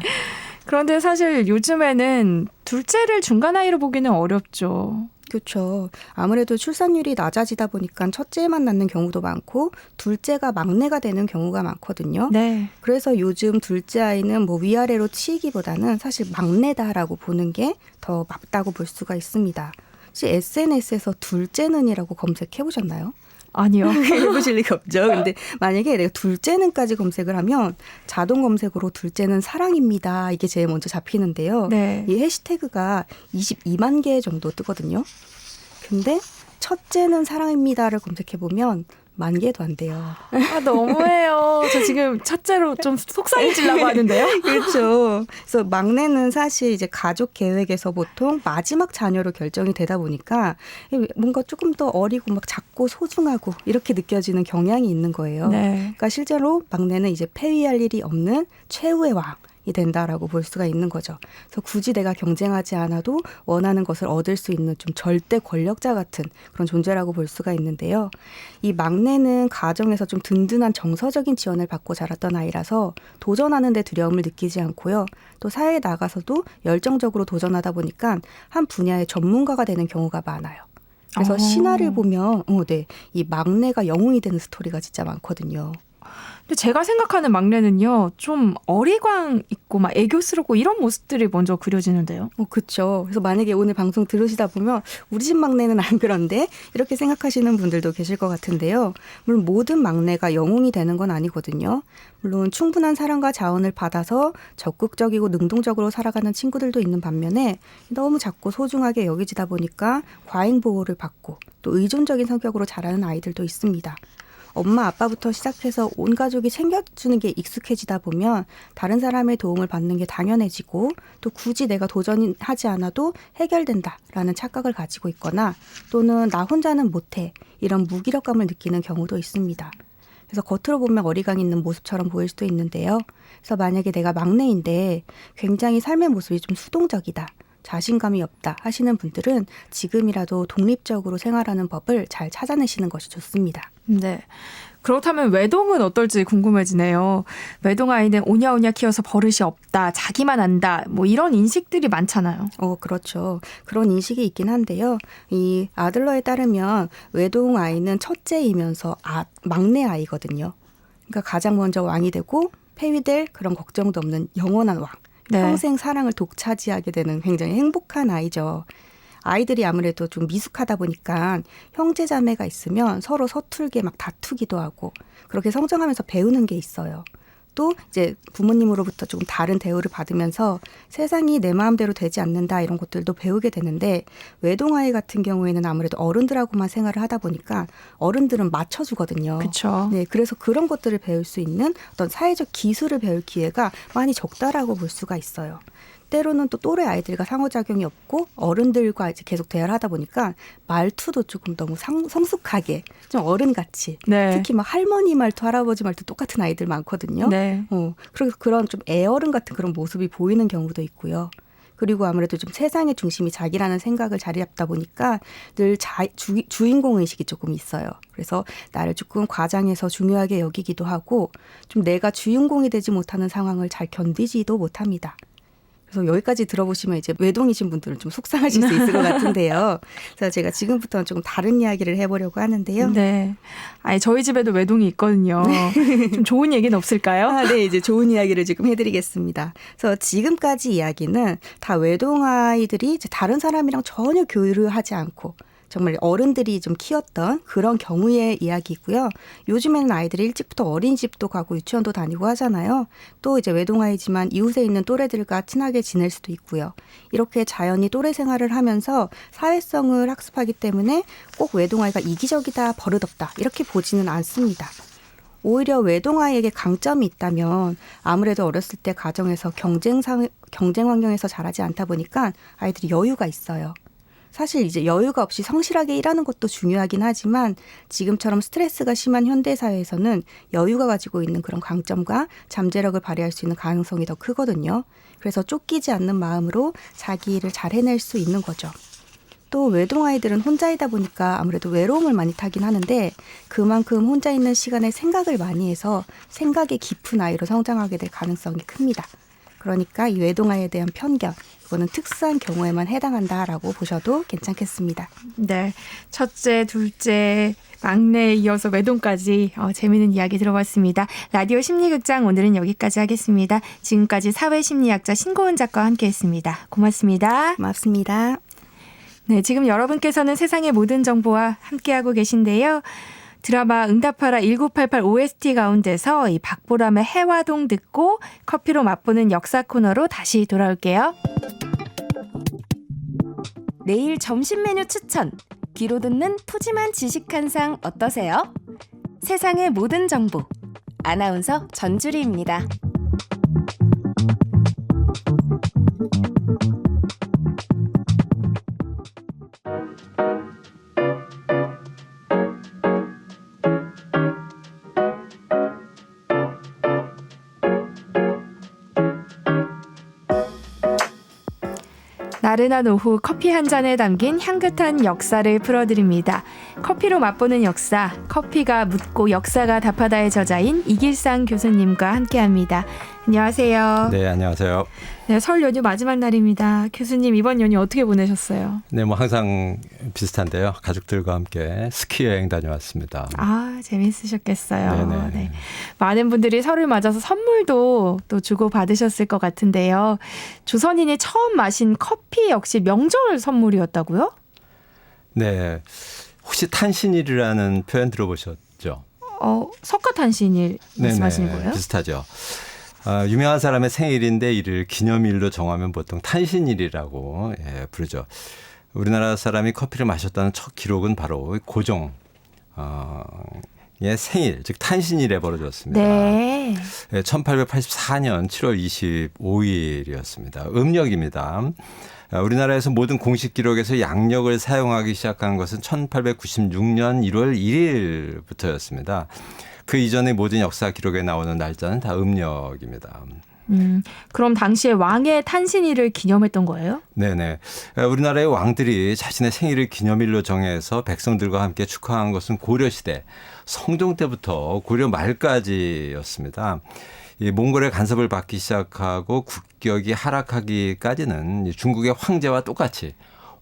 그런데 사실 요즘에는 둘째를 중간 아이로 보기는 어렵죠. 그렇죠. 아무래도 출산율이 낮아지다 보니까 첫째만 낳는 경우도 많고 둘째가 막내가 되는 경우가 많거든요. 네. 그래서 요즘 둘째 아이는 뭐 위아래로 치이기보다는 사실 막내다라고 보는 게 더 맞다고 볼 수가 있습니다. 혹시 SNS에서 둘째는이라고 검색해 보셨나요? 아니요. 해보실 리가 없죠. 근데 만약에 내가 둘째는까지 검색을 하면 자동 검색으로 둘째는 사랑입니다. 이게 제일 먼저 잡히는데요. 네. 이 해시태그가 22만 개 정도 뜨거든요. 근데 첫째는 사랑입니다를 검색해보면 10,000개도 안 돼요. 아, 너무해요. 저 지금 첫째로 좀 속상해지려고 하는데요. 그렇죠. 그래서 막내는 사실 이제 가족 계획에서 보통 마지막 자녀로 결정이 되다 보니까 뭔가 조금 더 어리고 막 작고 소중하고 이렇게 느껴지는 경향이 있는 거예요. 네. 그러니까 실제로 막내는 이제 폐위할 일이 없는 최후의 왕이 된다라고 볼 수가 있는 거죠. 그래서 굳이 내가 경쟁하지 않아도 원하는 것을 얻을 수 있는 좀 절대 권력자 같은 그런 존재라고 볼 수가 있는데요. 이 막내는 가정에서 좀 든든한 정서적인 지원을 받고 자랐던 아이라서 도전하는 데 두려움을 느끼지 않고요. 또 사회에 나가서도 열정적으로 도전하다 보니까 한 분야의 전문가가 되는 경우가 많아요. 그래서 신화를 보면 이 막내가 영웅이 되는 스토리가 진짜 많거든요. 근데 제가 생각하는 막내는요, 좀 어리광 있고 막 애교스럽고 이런 모습들이 먼저 그려지는데요. 그렇죠. 그래서 만약에 오늘 방송 들으시다 보면 우리 집 막내는 안 그런데 이렇게 생각하시는 분들도 계실 것 같은데요. 물론 모든 막내가 영웅이 되는 건 아니거든요. 물론 충분한 사랑과 자원을 받아서 적극적이고 능동적으로 살아가는 친구들도 있는 반면에 너무 작고 소중하게 여기지다 보니까 과잉 보호를 받고 또 의존적인 성격으로 자라는 아이들도 있습니다. 엄마 아빠부터 시작해서 온 가족이 챙겨주는 게 익숙해지다 보면 다른 사람의 도움을 받는 게 당연해지고 또 굳이 내가 도전하지 않아도 해결된다라는 착각을 가지고 있거나 또는 나 혼자는 못해 이런 무기력감을 느끼는 경우도 있습니다. 그래서 겉으로 보면 어리광 있는 모습처럼 보일 수도 있는데요. 그래서 만약에 내가 막내인데 굉장히 삶의 모습이 좀 수동적이다. 자신감이 없다 하시는 분들은 지금이라도 독립적으로 생활하는 법을 잘 찾아내시는 것이 좋습니다. 네. 그렇다면 외동은 어떨지 궁금해지네요. 외동 아이는 오냐오냐 키워서 버릇이 없다, 자기만 안다, 뭐 이런 인식들이 많잖아요. 그렇죠. 그런 인식이 있긴 한데요. 이 아들러에 따르면 외동 아이는 첫째이면서 막내 아이거든요. 그러니까 가장 먼저 왕이 되고 폐위될 그런 걱정도 없는 영원한 왕. 네. 평생 사랑을 독차지하게 되는 굉장히 행복한 아이죠. 아이들이 아무래도 좀 미숙하다 보니까 형제 자매가 있으면 서로 서툴게 막 다투기도 하고 그렇게 성장하면서 배우는 게 있어요. 또 이제 부모님으로부터 조금 다른 대우를 받으면서 세상이 내 마음대로 되지 않는다 이런 것들도 배우게 되는데 외동아이 같은 경우에는 아무래도 어른들하고만 생활을 하다 보니까 어른들은 맞춰주거든요. 그렇죠. 네, 그래서 그런 것들을 배울 수 있는 어떤 사회적 기술을 배울 기회가 많이 적다라고 볼 수가 있어요. 때로는 또 또래 아이들과 상호작용이 없고 어른들과 이제 계속 대화를 하다 보니까 말투도 조금 너무 성숙하게 좀 어른같이 네. 특히 막 할머니 말투, 할아버지 말투 똑같은 아이들 많거든요. 네. 그래서 그런 좀 애어른 같은 그런 모습이 보이는 경우도 있고요. 그리고 아무래도 좀 세상의 중심이 자기라는 생각을 자리 잡다 보니까 늘 주인공 의식이 조금 있어요. 그래서 나를 조금 과장해서 중요하게 여기기도 하고 좀 내가 주인공이 되지 못하는 상황을 잘 견디지도 못합니다. 그래서 여기까지 들어보시면 이제 외동이신 분들은 좀 속상하실 수 있을 것 같은데요. 그래서 제가 지금부터는 조금 다른 이야기를 해보려고 하는데요. 네. 아니, 저희 집에도 외동이 있거든요. 좀 좋은 얘기는 없을까요? 네, 이제 좋은 이야기를 지금 해드리겠습니다. 그래서 지금까지 이야기는 다 외동아이들이 이제 다른 사람이랑 전혀 교류하지 않고 정말 어른들이 좀 키웠던 그런 경우의 이야기고요. 요즘에는 아이들이 일찍부터 어린이집도 가고 유치원도 다니고 하잖아요. 또 이제 외동아이지만 이웃에 있는 또래들과 친하게 지낼 수도 있고요. 이렇게 자연히 또래 생활을 하면서 사회성을 학습하기 때문에 꼭 외동아이가 이기적이다, 버릇없다 이렇게 보지는 않습니다. 오히려 외동아이에게 강점이 있다면 아무래도 어렸을 때 가정에서 경쟁 환경에서 자라지 않다 보니까 아이들이 여유가 있어요. 사실 이제 여유가 없이 성실하게 일하는 것도 중요하긴 하지만 지금처럼 스트레스가 심한 현대사회에서는 여유가 가지고 있는 그런 강점과 잠재력을 발휘할 수 있는 가능성이 더 크거든요. 그래서 쫓기지 않는 마음으로 자기 일을 잘 해낼 수 있는 거죠. 또 외동아이들은 혼자이다 보니까 아무래도 외로움을 많이 타긴 하는데 그만큼 혼자 있는 시간에 생각을 많이 해서 생각이 깊은 아이로 성장하게 될 가능성이 큽니다. 그러니까 이 외동아이에 대한 편견, 이거는 특수한 경우에만 해당한다라고 보셔도 괜찮겠습니다. 네, 첫째, 둘째, 막내에 이어서 외동까지 재미있는 이야기 들어봤습니다. 라디오 심리극장 오늘은 여기까지 하겠습니다. 지금까지 사회심리학자 신고은 작가와 함께했습니다. 고맙습니다. 고맙습니다. 네, 지금 여러분께서는 세상의 모든 정보와 함께하고 계신데요. 드라마 응답하라 1988 OST 가운데서 이 박보람의 해화동 듣고 커피로 맛보는 역사 코너로 다시 돌아올게요. 내일 점심 메뉴 추천. 귀로 듣는 푸짐한 지식 한 상 어떠세요? 세상의 모든 정보. 아나운서 전주리입니다. 나른한 오후 커피 한 잔에 담긴 향긋한 역사를 풀어드립니다. 커피로 맛보는 역사, 커피가 묻고 역사가 답하다의 저자인 이길상 교수님과 함께합니다. 안녕하세요. 네, 안녕하세요. 네, 설 연휴 마지막 날입니다. 교수님 이번 연휴 어떻게 보내셨어요? 네, 뭐 항상 비슷한데요. 가족들과 함께 스키 여행 다녀왔습니다. 아, 재밌으셨겠어요. 네네. 네. 많은 분들이 설을 맞아서 선물도 또 주고 받으셨을 것 같은데요. 조선인이 처음 마신 커피 역시 명절 선물이었다고요? 네, 혹시 탄신일이라는 표현 들어보셨죠? 석가탄신일 말씀하시는 거예요? 비슷하죠. 유명한 사람의 생일인데 이를 기념일로 정하면 보통 탄신일이라고 부르죠. 우리나라 사람이 커피를 마셨다는 첫 기록은 바로 고종의 생일, 즉 탄신일에 벌어졌습니다. 네. 1884년 7월 25일이었습니다. 음력입니다. 우리나라에서 모든 공식 기록에서 양력을 사용하기 시작한 것은 1896년 1월 1일부터였습니다. 그 이전의 모든 역사 기록에 나오는 날짜는 다 음력입니다. 그럼 당시에 왕의 탄신일을 기념했던 거예요? 네네. 우리나라의 왕들이 자신의 생일을 기념일로 정해서 백성들과 함께 축하한 것은 고려시대 성종 때부터 고려 말까지였습니다. 이 몽골의 간섭을 받기 시작하고 국격이 하락하기까지는 중국의 황제와 똑같이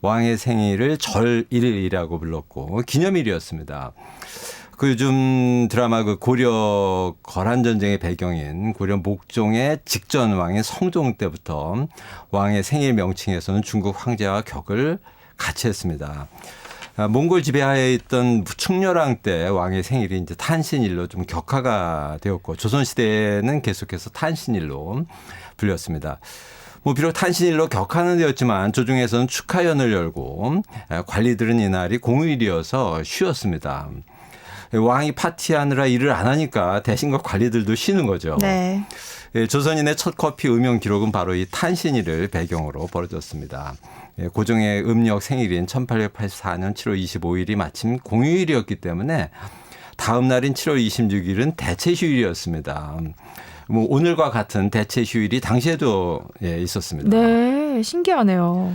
왕의 생일을 절일이라고 불렀고 기념일이었습니다. 그 요즘 드라마 그 고려 거란 전쟁의 배경인 고려 목종의 직전 왕인 성종 때부터 왕의 생일 명칭에서는 중국 황제와 격을 같이 했습니다. 몽골 지배하에 있던 충렬왕 때 왕의 생일이 이제 탄신일로 좀 격화가 되었고 조선시대에는 계속해서 탄신일로 불렸습니다. 뭐 비록 탄신일로 격하는 되었지만 조중에서는 축하연을 열고 관리들은 이날이 공휴일이어서 쉬었습니다. 왕이 파티하느라 일을 안 하니까 대신과 관리들도 쉬는 거죠. 네. 조선인의 첫 커피 음용 기록은 바로 이 탄신일을 배경으로 벌어졌습니다. 고종의 음력 생일인 1884년 7월 25일이 마침 공휴일이었기 때문에 다음 날인 7월 26일은 대체 휴일이었습니다. 뭐 오늘과 같은 대체 휴일이 당시에도 있었습니다. 네, 신기하네요.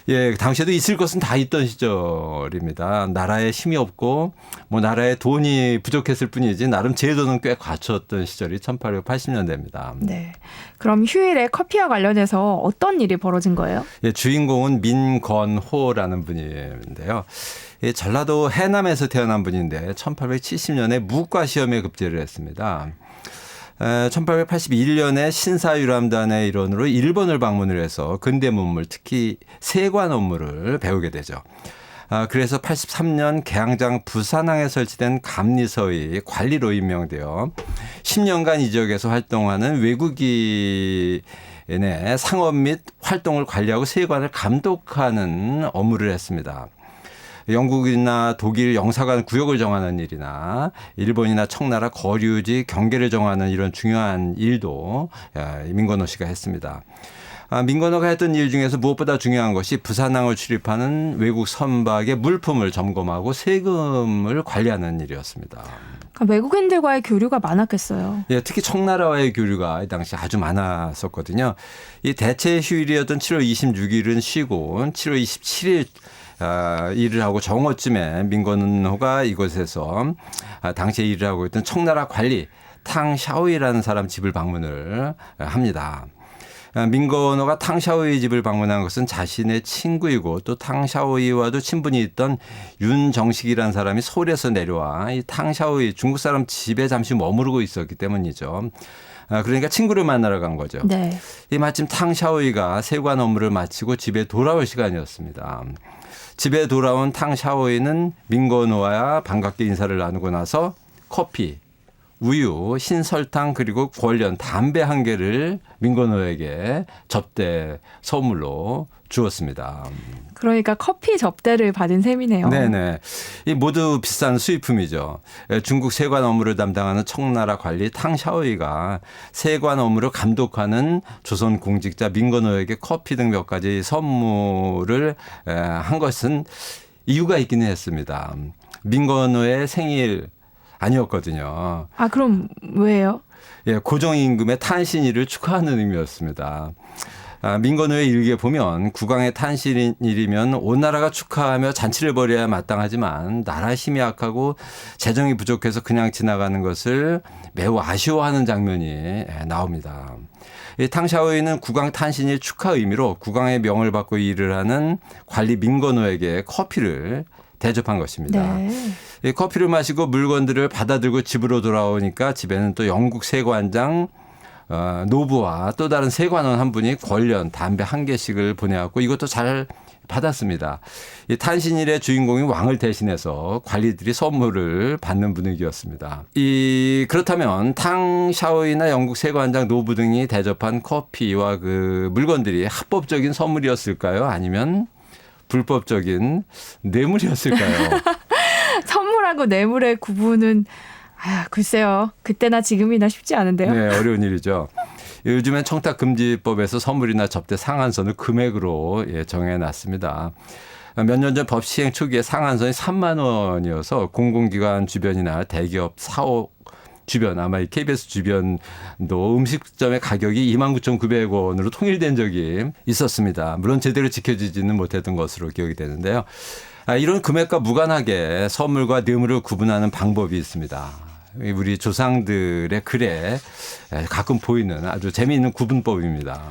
예, 당시에도 있을 것은 다 있던 시절입니다. 나라에 힘이 없고 뭐 나라에 돈이 부족했을 뿐이지 나름 제도는 꽤 갖췄던 시절이 1880년대입니다. 네. 그럼 휴일에 커피와 관련해서 어떤 일이 벌어진 거예요? 예, 주인공은 민건호라는 분인데요. 예, 전라도 해남에서 태어난 분인데 1870년에 무과 시험에 급제를 했습니다. 1881년에 신사유람단의 일원으로 일본을 방문을 해서 근대 문물 특히 세관 업무를 배우게 되죠. 그래서 83년 개항장 부산항에 설치된 감리서의 관리로 임명되어 10년간 이 지역에서 활동하는 외국인의 상업 및 활동을 관리하고 세관을 감독하는 업무를 했습니다. 영국이나 독일 영사관 구역을 정하는 일이나 일본이나 청나라 거류지 경계를 정하는 이런 중요한 일도 민건호 씨가 했습니다. 민건호가 했던 일 중에서 무엇보다 중요한 것이 부산항을 출입하는 외국 선박의 물품을 점검하고 세금을 관리하는 일이었습니다. 그러니까 외국인들과의 교류가 많았겠어요. 예, 특히 청나라와의 교류가 이 당시 아주 많았었거든요. 이 대체 휴일이었던 7월 26일은 쉬고 7월 27일 일을 하고 정오쯤에 민건호가 이곳에서 당시에 일을 하고 있던 청나라 관리 탕샤오이라는 사람 집을 방문을 합니다. 민건호가 탕샤오이 집을 방문한 것은 자신의 친구이고 또 탕샤오이와도 친분이 있던 윤정식이라는 사람이 서울에서 내려와 이 탕샤오이 중국 사람 집에 잠시 머무르고 있었기 때문이죠. 그러니까 친구를 만나러 간 거죠. 네. 이 마침 탕샤오이가 세관 업무를 마치고 집에 돌아올 시간이었습니다. 집에 돌아온 탕샤오이는 민건호와 반갑게 인사를 나누고 나서 커피, 우유, 신설탕 그리고 궈련 담배 한 개를 민건호에게 접대 선물로 주었습니다. 그러니까 커피 접대를 받은 셈이네요. 네네. 이 모두 비싼 수입품이죠. 중국 세관 업무를 담당하는 청나라 관리 탕샤오이가 세관 업무를 감독하는 조선 공직자 민건호에게 커피 등 몇 가지 선물을 한 것은 이유가 있기는 했습니다. 민건호의 생일 아니었거든요. 아, 그럼 왜요? 예, 고정임금의 탄신일을 축하하는 의미였습니다. 민건호의 일기에 보면 국왕의 탄신일이면 온 나라가 축하하며 잔치를 벌여야 마땅하지만 나라 힘이 약하고 재정이 부족해서 그냥 지나가는 것을 매우 아쉬워하는 장면이 나옵니다. 이 탕샤오이는 국왕 탄신일 축하 의미로 국왕의 명을 받고 일을 하는 관리 민건호에게 커피를 대접한 것입니다. 네. 이 커피를 마시고 물건들을 받아들고 집으로 돌아오니까 집에는 또 영국 세관장 노부와 또 다른 세관원 한 분이 궈련 담배 한 개씩을 보내왔고 이것도 잘 받았습니다. 이 탄신일의 주인공이 왕을 대신해서 관리들이 선물을 받는 분위기였습니다. 그렇다면 탕샤오이나 영국 세관장 노부 등이 대접한 커피와 그 물건들이 합법적인 선물이었을까요? 아니면 불법적인 뇌물이었을까요? 선물하고 뇌물의 구분은 글쎄요. 그때나 지금이나 쉽지 않은데요. 네, 어려운 일이죠. 요즘엔 청탁금지법에서 선물이나 접대 상한선을 금액으로 정해놨습니다. 몇 년 전 법 시행 초기에 상한선이 3만 원이어서 공공기관 주변이나 대기업 사옥 주변 아마 이 KBS 주변도 음식점의 가격이 29,900원으로 통일된 적이 있었습니다. 물론 제대로 지켜지지는 못했던 것으로 기억이 되는데요. 이런 금액과 무관하게 선물과 뇌물을 구분하는 방법이 있습니다. 우리 조상들의 글에 가끔 보이는 아주 재미있는 구분법입니다.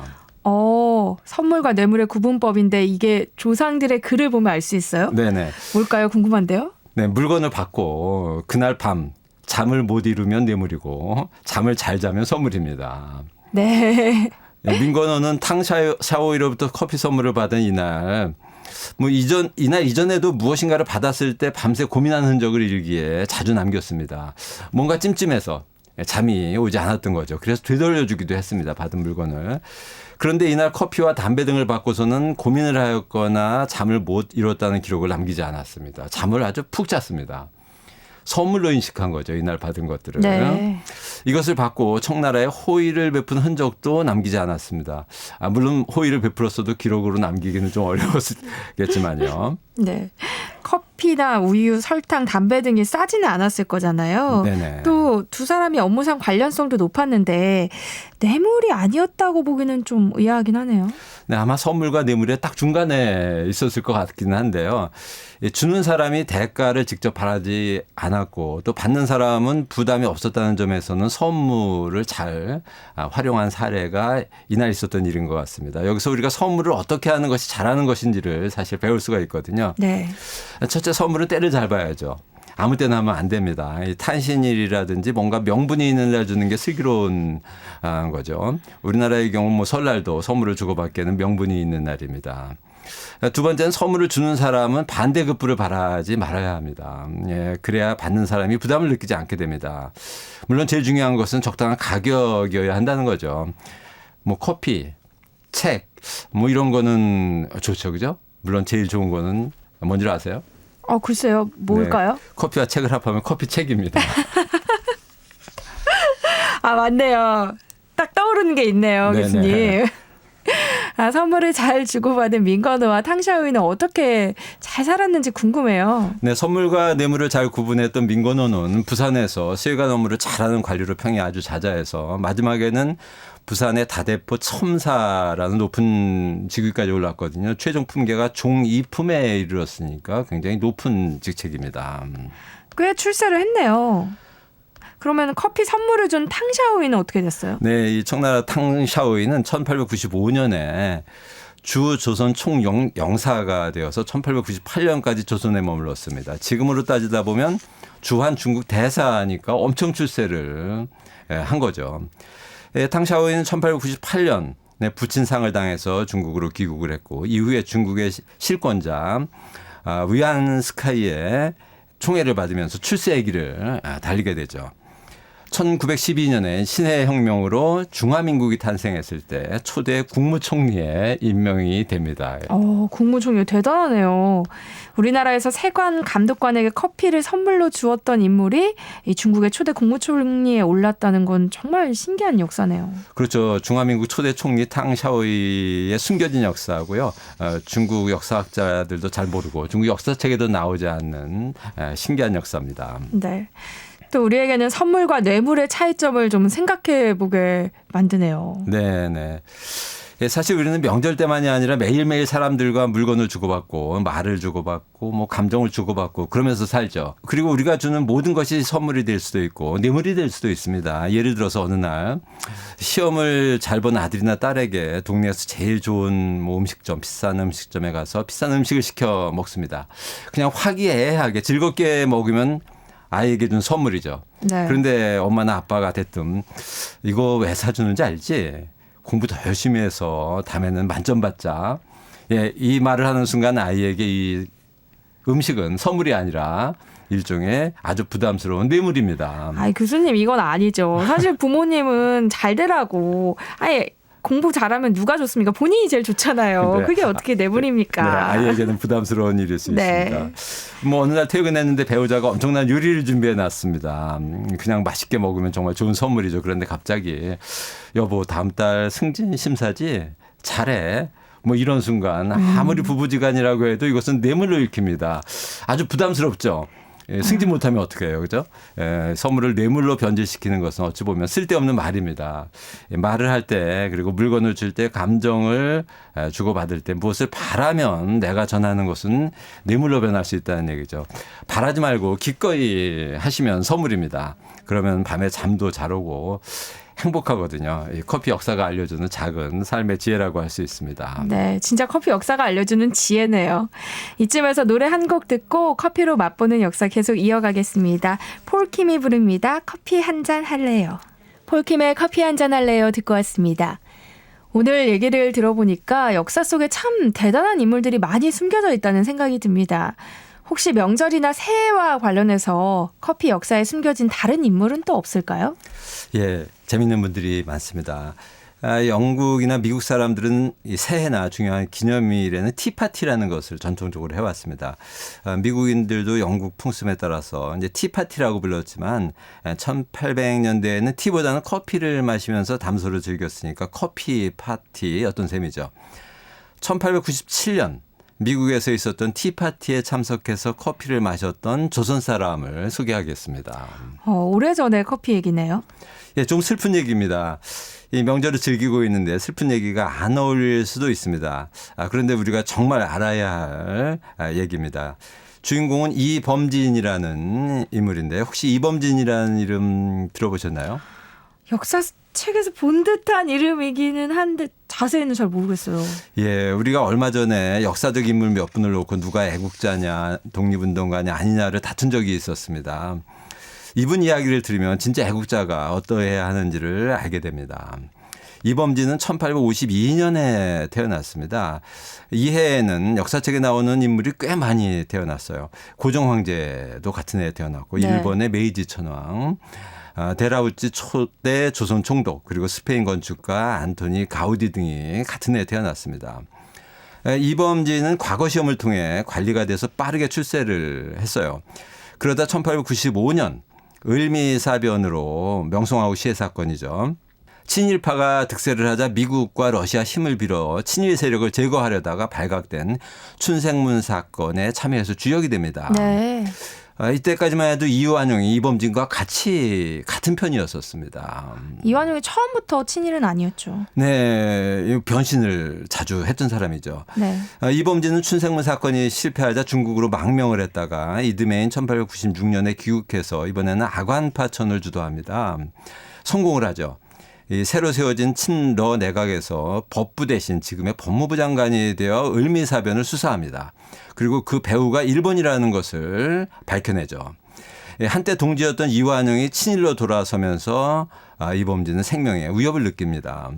선물과 뇌물의 구분법인데 이게 조상들의 글을 보면 알 수 있어요? 네네. 뭘까요? 궁금한데요. 네, 물건을 받고 그날 밤 잠을 못 이루면 뇌물이고 잠을 잘 자면 선물입니다. 네. 민건호는 탕샤오이로부터 커피 선물을 받은 이날 이날 이전에도 무엇인가를 받았을 때 밤새 고민하는 흔적을 일기에 자주 남겼습니다. 뭔가 찜찜해서 잠이 오지 않았던 거죠. 그래서 되돌려주기도 했습니다. 받은 물건을. 그런데 이날 커피와 담배 등을 받고서는 고민을 하였거나 잠을 못 이뤘다는 기록을 남기지 않았습니다. 잠을 아주 푹 잤습니다. 선물로 인식한 거죠. 이날 받은 것들을. 네. 이것을 받고 청나라에 호의를 베푼 흔적도 남기지 않았습니다. 물론 호의를 베풀었어도 기록으로 남기기는 좀 어려웠겠지만요. 네. 커피나 우유, 설탕, 담배 등이 싸지는 않았을 거잖아요. 네네. 또 두 사람이 업무상 관련성도 높았는데 뇌물이 아니었다고 보기는 좀 의아하긴 하네요. 네, 아마 선물과 뇌물의 딱 중간에 있었을 것 같기는 한데요. 주는 사람이 대가를 직접 바라지 않았고 또 받는 사람은 부담이 없었다는 점에서는 선물을 잘 활용한 사례가 이날 있었던 일인 것 같습니다. 여기서 우리가 선물을 어떻게 하는 것이 잘하는 것인지를 사실 배울 수가 있거든요. 네. 첫째, 선물은 때를 잘 봐야죠. 아무 때나 하면 안 됩니다. 이 탄신일이라든지 뭔가 명분이 있는 날 주는 게 슬기로운 거죠. 우리나라의 경우 설날도 선물을 주고받기에는 명분이 있는 날입니다. 두 번째는 선물을 주는 사람은 반대급부를 바라지 말아야 합니다. 예, 그래야 받는 사람이 부담을 느끼지 않게 됩니다. 물론 제일 중요한 것은 적당한 가격이어야 한다는 거죠. 커피, 책, 이런 거는 좋죠. 그죠? 물론 제일 좋은 거는 뭔지 아세요? 글쎄요. 뭘까요? 네, 커피와 책을 합하면 커피 책입니다. 아, 맞네요. 딱 떠오르는 게 있네요, 네네. 교수님. 선물을 잘 주고받은 민건우와 탕샤오이는 어떻게 잘 살았는지 궁금해요. 네, 선물과 뇌물을 잘 구분했던 민건호는 부산에서 세관 업무를 잘하는 관리로 평이 아주 자자해서 마지막에는 부산의 다대포 첨사라는 높은 직위까지 올랐거든요. 최종 품계가 종 2품에 이르렀으니까 굉장히 높은 직책입니다. 꽤 출세를 했네요. 그러면 커피 선물을 준 탕샤오이는 어떻게 됐어요? 네, 이 청나라 탕샤오이는 1895년에 주 조선 총영사가 되어서 1898년까지 조선에 머물렀습니다. 지금으로 따지다 보면 주한 중국 대사니까 엄청 출세를 한 거죠. 탕샤오이는 1898년 부친상을 당해서 중국으로 귀국을 했고 이후에 중국의 실권자 위안스카이의 총애를 받으면서 출세의 길을 달리게 되죠. 1912년에 신해혁명으로 중화민국이 탄생했을 때 초대 국무총리에 임명이 됩니다. 국무총리 대단하네요. 우리나라에서 세관 감독관에게 커피를 선물로 주었던 인물이 이 중국의 초대 국무총리에 올랐다는 건 정말 신기한 역사네요. 그렇죠. 중화민국 초대 총리 탕샤오이의 숨겨진 역사고요. 중국 역사학자들도 잘 모르고 중국 역사책에도 나오지 않는 신기한 역사입니다. 네. 또 우리에게는 선물과 뇌물의 차이점을 좀 생각해 보게 만드네요. 네. 사실 우리는 명절 때만이 아니라 매일매일 사람들과 물건을 주고받고 말을 주고받고 뭐 감정을 주고받고 그러면서 살죠. 그리고 우리가 주는 모든 것이 선물이 될 수도 있고 뇌물이 될 수도 있습니다. 예를 들어서 어느 날 시험을 잘 본 아들이나 딸에게 동네에서 제일 좋은 뭐 음식점, 비싼 음식점에 가서 비싼 음식을 시켜 먹습니다. 그냥 화기애애하게 즐겁게 먹으면 아이에게 준 선물이죠. 네. 그런데 엄마나 아빠가 대뜸 이거 왜 사주는지 알지? 공부 더 열심히 해서 다음에는 만점 받자. 이 말을 하는 순간 아이에게 이 음식은 선물이 아니라 일종의 아주 부담스러운 뇌물입니다. 교수님 이건 아니죠. 사실 부모님은 잘 되라고 공부 잘하면 누가 좋습니까? 본인이 제일 좋잖아요. 네. 그게 어떻게 뇌물입니까? 네, 아이에게는 부담스러운 일일 수 네. 있습니다. 뭐 어느 날 퇴근했는데 배우자가 엄청난 요리를 준비해 놨습니다. 그냥 맛있게 먹으면 정말 좋은 선물이죠. 그런데 갑자기 여보 다음 달 승진 심사지 잘해. 뭐 이런 순간 아무리 부부지간이라고 해도 이것은 뇌물로 읽힙니다. 아주 부담스럽죠. 승진 못하면 어떻게 해요, 그죠? 선물을 뇌물로 변질시키는 것은 어찌 보면 쓸데없는 말입니다. 말을 할 때 그리고 물건을 줄 때 감정을 주고받을 때 무엇을 바라면 내가 전하는 것은 뇌물로 변할 수 있다는 얘기죠. 바라지 말고 기꺼이 하시면 선물입니다. 그러면 밤에 잠도 잘 오고 행복하거든요. 이 커피 역사가 알려주는 작은 삶의 지혜라고 할 수 있습니다. 네, 진짜 커피 역사가 알려주는 지혜네요. 이쯤에서 노래 한 곡 듣고 커피로 맛보는 역사 계속 이어가겠습니다. 폴킴이 부릅니다. 커피 한 잔 할래요. 폴킴의 커피 한 잔 할래요 듣고 왔습니다. 오늘 얘기를 들어보니까 역사 속에 참 대단한 인물들이 많이 숨겨져 있다는 생각이 듭니다. 혹시 명절이나 새해와 관련해서 커피 역사에 숨겨진 다른 인물은 또 없을까요? 예, 재밌는 분들이 많습니다. 영국이나 미국 사람들은 이 새해나 중요한 기념일에는 티파티라는 것을 전통적으로 해왔습니다. 미국인들도 영국 풍습에 따라서 이제 티파티라고 불렀지만 1800년대에는 티보다는 커피를 마시면서 담소를 즐겼으니까 커피 파티였던 셈이죠. 1897년 미국에서 있었던 티파티에 참석해서 커피를 마셨던 조선 사람을 소개하겠습니다. 오래전에 커피 얘기네요. 예, 좀 슬픈 얘기입니다. 이 명절을 즐기고 있는데 슬픈 얘기가 안 어울릴 수도 있습니다. 그런데 우리가 정말 알아야 할 얘기입니다. 주인공은 이범진이라는 인물인데 혹시 이범진이라는 이름 들어보셨나요? 역사 책에서 본 듯한 이름이기는 한데 자세히는 잘 모르겠어요. 예, 우리가 얼마 전에 역사적 인물 몇 분을 놓고 누가 애국자냐 독립운동가냐 아니냐를 다툰 적이 있었습니다. 이분 이야기를 들으면 진짜 애국자가 어떠해야 하는지를 알게 됩니다. 이범진은 1852년에 태어났습니다. 이 해에는 역사책에 나오는 인물이 꽤 많이 태어났어요. 고종 황제도 같은 해에 태어났고 네. 일본의 메이지 천황, 데라우치 초대 조선 총독 그리고 스페인 건축가 안토니 가우디 등이 같은 해에 태어났습니다. 이범진은 과거 시험을 통해 관리가 돼서 빠르게 출세를 했어요. 그러다 1895년 을미사변으로 명성황후 시해 사건이죠. 친일파가 득세를 하자 미국과 러시아 힘을 빌어 친일 세력을 제거하려다가 발각된 춘생문 사건에 참여해서 주역이 됩니다. 네. 이때까지만 해도 이완용이 이범진과 같은 편이었었습니다. 이완용이 처음부터 친일은 아니었죠. 네, 변신을 자주 했던 사람이죠. 네. 이범진은 춘생문 사건이 실패하자 중국으로 망명을 했다가 이듬해인 1896년에 귀국해서 이번에는 아관파천을 주도합니다. 성공을 하죠. 이 새로 세워진 친러 내각에서 법부 대신 지금의 법무부 장관이 되어 을미사변을 수사합니다. 그리고 그 배후가 일본이라는 것을 밝혀내죠. 한때 동지였던 이완용이 친일로 돌아서면서 이범진은 생명에 위협을 느낍니다.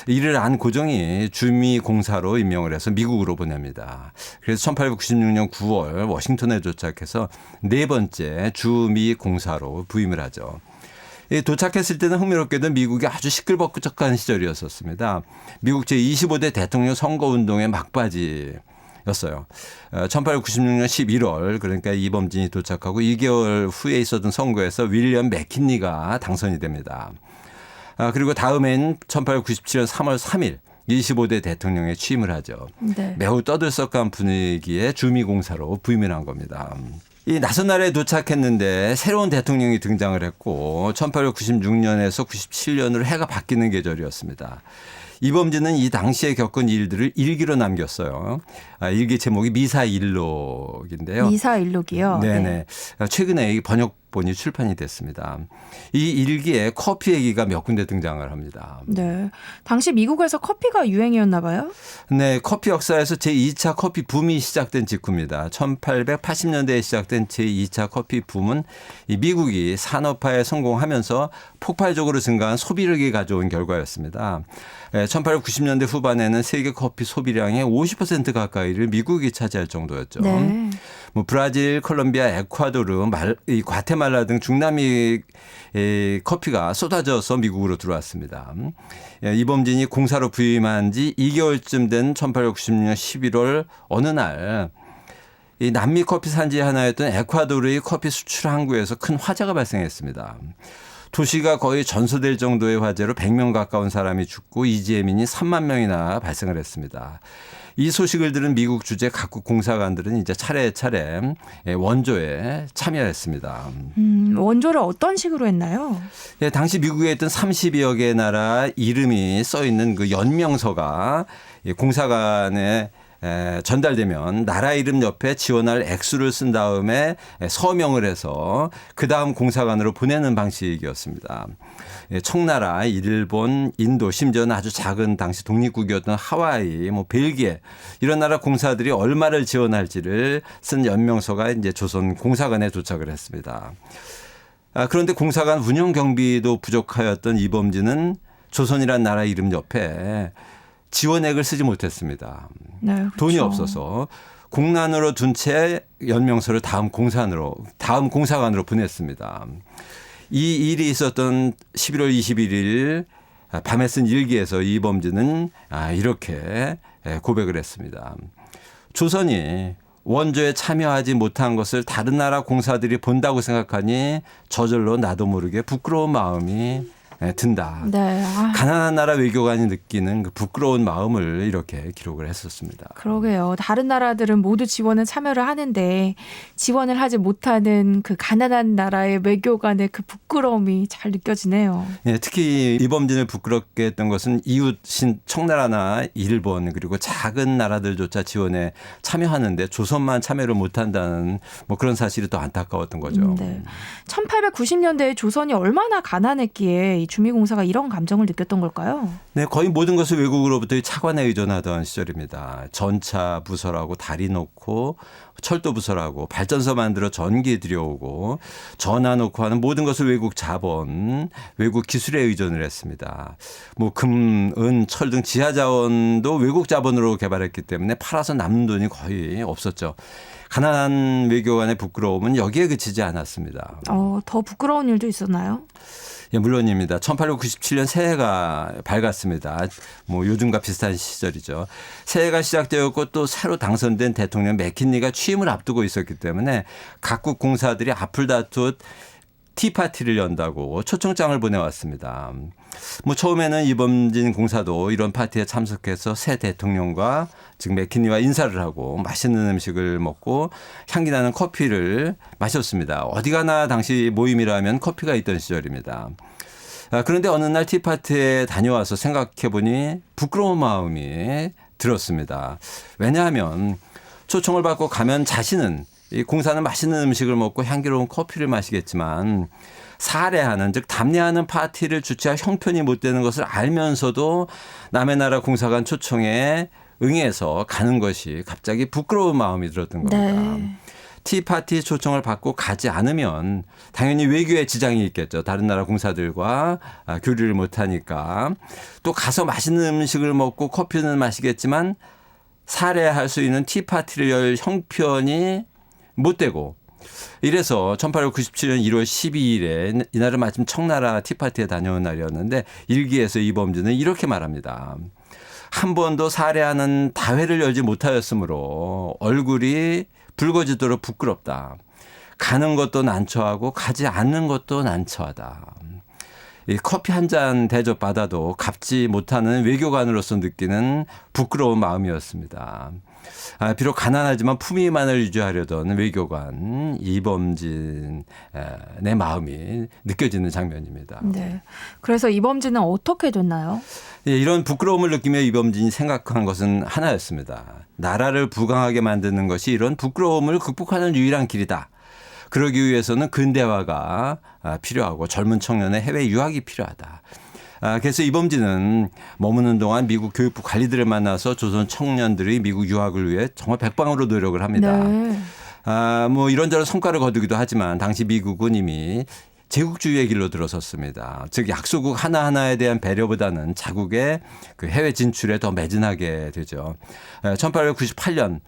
이를 안 고종이 주미공사로 임명을 해서 미국으로 보냅니다. 그래서 1896년 9월 워싱턴에 도착해서 네 번째 주미공사로 부임을 하죠. 도착했을 때는 흥미롭게도 미국이 아주 시끌벅적한 시절이었었습니다. 미국 제25대 대통령 선거운동의 막바지였어요. 1896년 11월 그러니까 이범진이 도착하고 2개월 후에 있었던 선거에서 윌리엄 맥킨리가 당선이 됩니다. 그리고 다음엔 1897년 3월 3일 25대 대통령에 취임을 하죠. 네. 매우 떠들썩한 분위기의 주미공사로 부임을 한 겁니다. 이 낯선 나라에 도착했는데 새로운 대통령이 등장을 했고 1896년에서 97년으로 해가 바뀌는 계절이었습니다. 이범진은 이 당시에 겪은 일들을 일기로 남겼어요. 일기 제목이 미사일록인데요. 미사일록이요. 네네. 최근에 이 번역본이 출판이 됐습니다. 이 일기에 커피 얘기가 몇 군데 등장을 합니다. 네. 당시 미국에서 커피가 유행이었나 봐요? 네, 커피 역사에서 제2차 커피 붐이 시작된 직후입니다. 1880년대에 시작된 제2차 커피 붐은 이 미국이 산업화에 성공하면서 폭발적으로 증가한 소비력이 가져온 결과였습니다. 1890년대 후반에는 세계 커피 소비량의 50% 가까이를 미국이 차지할 정도였죠. 네. 뭐 브라질, 콜롬비아, 에콰도르, 이 과테말라 등 중남미 커피가 쏟아져서 미국으로 들어왔습니다. 이범진이 공사로 부임한 지 2개월쯤 된 1890년 11월 어느 날 이 남미 커피 산지 하나였던 에콰도르의 커피 수출 항구에서 큰 화재가 발생했습니다. 도시가 거의 전소될 정도의 화재로 100명 가까운 사람이 죽고 이재민이 3만 명이나 발생을 했습니다. 이 소식을 들은 미국 주재 각국 공사관들은 이제 차례차례 원조에 참여했습니다. 원조를 어떤 식으로 했나요? 예, 당시 미국에 있던 30여 개 나라 이름이 써 있는 그 연명서가 공사관에 전달되면 나라 이름 옆에 지원할 액수를 쓴 다음에 서명을 해서 그다음 공사관으로 보내는 방식이었습니다. 청나라, 일본, 인도, 심지어는 아주 작은 당시 독립국이었던 하와이, 뭐 벨기에 이런 나라 공사들이 얼마를 지원할지를 쓴 연명서가 이제 조선 공사관에 도착을 했습니다. 그런데 공사관 운영 경비도 부족하였던 이범진은 조선이란 나라 이름 옆에 지원액을 쓰지 못했습니다. 네, 그렇죠. 돈이 없어서 공란으로 둔 채 연명서를 다음 공사관으로 보냈습니다. 이 일이 있었던 11월 21일 밤에 쓴 일기에서 이범진은 이렇게 고백을 했습니다. 조선이 원조에 참여하지 못한 것을 다른 나라 공사들이 본다고 생각하니 저절로 나도 모르게 부끄러운 마음이 든다. 네. 가난한 나라 외교관이 느끼는 그 부끄러운 마음을 이렇게 기록을 했었습니다. 그러게요. 다른 나라들은 모두 지원에 참여를 하는데 지원을 하지 못하는 그 가난한 나라의 외교관의 그 부끄러움이 잘 느껴지네요. 네, 특히 이범진을 부끄럽게 했던 것은 이웃인 청나라나 일본 그리고 작은 나라들조차 지원에 참여하는데 조선만 참여를 못한다는 뭐 그런 사실이 더 안타까웠던 거죠. 네. 1890년대에 조선이 얼마나 가난했기에 이 주미공사가 이런 감정을 느꼈던 걸까요? 네, 거의 모든 것을 외국으로부터 차관에 의존하던 시절입니다. 전차 부설하고 다리 놓고 철도 부설하고 발전소 만들어 전기 들여오고 전화 놓고 하는 모든 것을 외국 자본, 외국 기술에 의존을 했습니다. 뭐 금, 은, 철 등 지하 자원도 외국 자본으로 개발했기 때문에 팔아서 남는 돈이 거의 없었죠. 가난한 외교관의 부끄러움은 여기에 그치지 않았습니다. 더 부끄러운 일도 있었나요? 예, 물론입니다. 1897년 새해가 밝았습니다. 뭐 요즘과 비슷한 시절이죠. 새해가 시작되었고 또 새로 당선된 대통령 맥킨리가 취임을 앞두고 있었기 때문에 각국 공사들이 앞을 다투 티파티를 연다고 초청장을 보내왔습니다. 뭐 처음에는 이범진 공사도 이런 파티에 참석해서 새 대통령과 즉 맥킨리와 인사를 하고 맛있는 음식을 먹고 향기 나는 커피를 마셨습니다. 어디 가나 당시 모임이라면 커피가 있던 시절입니다. 그런데 어느 날 티파티에 다녀와서 생각해보니 부끄러운 마음이 들었습니다. 왜냐하면 초청을 받고 가면 자신은 이 공사는 맛있는 음식을 먹고 향기로운 커피를 마시겠지만 사례하는 즉 답례하는 파티를 주최할 형편이 못 되는 것을 알면서도 남의 나라 공사관 초청에 응해서 가는 것이 갑자기 부끄러운 마음이 들었던 겁니다. 네. 티파티 초청을 받고 가지 않으면 당연히 외교에 지장이 있겠죠. 다른 나라 공사들과 교류를 못하니까. 또 가서 맛있는 음식을 먹고 커피는 마시겠지만 사례할 수 있는 티파티를 열 형편이 못 되고 이래서 1897년 1월 12일에 이날은 마침 청나라 티파티에 다녀온 날이었는데 일기에서 이범진은 이렇게 말합니다. 한 번도 사례하는 다회를 열지 못하였으므로 얼굴이 붉어지도록 부끄럽다. 가는 것도 난처하고 가지 않는 것도 난처하다. 이 커피 한 잔 대접받아도 갚지 못하는 외교관으로서 느끼는 부끄러운 마음이었습니다. 비록 가난하지만 품위만을 유지하려던 외교관 이범진의 마음이 느껴지는 장면입니다. 네. 그래서 이범진은 어떻게 됐나요? 이런 부끄러움을 느끼며 이범진이 생각한 것은 하나였습니다. 나라를 부강하게 만드는 것이 이런 부끄러움을 극복하는 유일한 길이다. 그러기 위해서는 근대화가 필요하고 젊은 청년의 해외 유학이 필요하다. 그래서 이범진은 머무는 동안 미국 교육부 관리들을 만나서 조선 청년들이 미국 유학을 위해 정말 백방으로 노력을 합니다. 네. 뭐 이런저런 성과를 거두기도 하지만 당시 미국은 이미 제국주의의 길로 들어섰습니다. 즉 약소국 하나하나에 대한 배려보다는 자국의 그 해외 진출에 더 매진하게 되죠. 1898년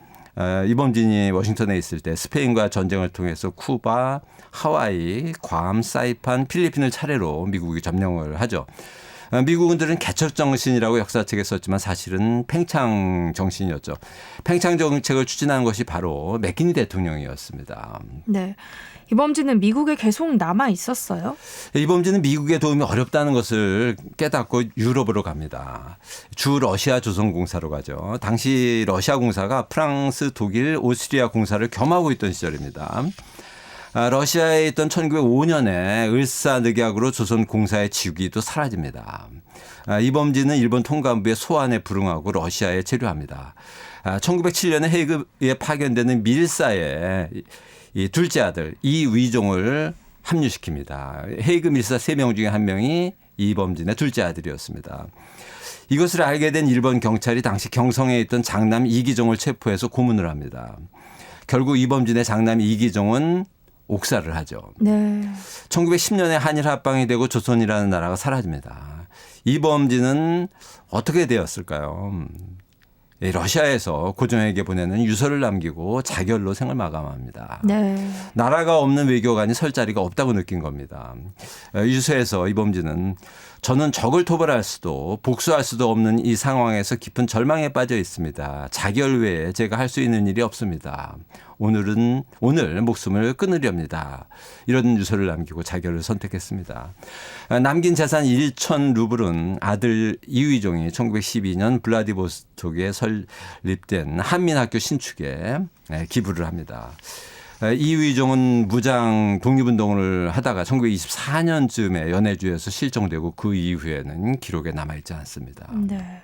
이범진이 워싱턴에 있을 때 스페인과 전쟁을 통해서 쿠바, 하와이, 괌, 사이판, 필리핀을 차례로 미국이 점령을 하죠. 미국인들은 개척 정신이라고 역사책에 썼지만 사실은 팽창 정신이었죠. 팽창 정책을 추진한 것이 바로 맥키니 대통령이었습니다. 네. 이범진은 미국에 계속 남아 있었어요? 이범진은 미국의 도움이 어렵다는 것을 깨닫고 유럽으로 갑니다. 주 러시아 조선공사로 가죠. 당시 러시아 공사가 프랑스, 독일, 오스트리아 공사를 겸하고 있던 시절입니다. 러시아에 있던 1905년에 을사늑약으로 조선 공사의 직위도 사라집니다. 이범진은 일본 통감부의 소환에 불응하고 러시아에 체류합니다. 1907년에 헤이그에 파견되는 밀사에 이 둘째 아들 이위종을 합류시킵니다. 헤이그 밀사 3명 중에 1명이 이범진의 둘째 아들이었습니다. 이것을 알게 된 일본 경찰이 당시 경성에 있던 장남 이기종을 체포해서 고문을 합니다. 결국 이범진의 장남 이기종은 옥살을 하죠. 네. 1910년에 한일 합방이 되고 조선이라는 나라가 사라집니다. 이범진은 어떻게 되었을까요? 러시아에서 고종에게 보내는 유서를 남기고 자결로 생을 마감합니다. 네. 나라가 없는 외교관이 설 자리가 없다고 느낀 겁니다. 유서에서 이범진은 저는 적을 토벌할 수도 복수할 수도 없는 이 상황에서 깊은 절망에 빠져 있습니다. 자결 외에 제가 할 수 있는 일이 없습니다. 오늘 목숨을 끊으렵니다. 이런 유서를 남기고 자결을 선택했습니다. 남긴 재산 1천 루블은 아들 이위종이 1912년 블라디보스톡에 설립된 한민학교 신축에 기부를 합니다. 이위종은 무장 독립운동을 하다가 1924년쯤에 연해주에서 실종되고 그 이후에는 기록에 남아있지 않습니다. 네.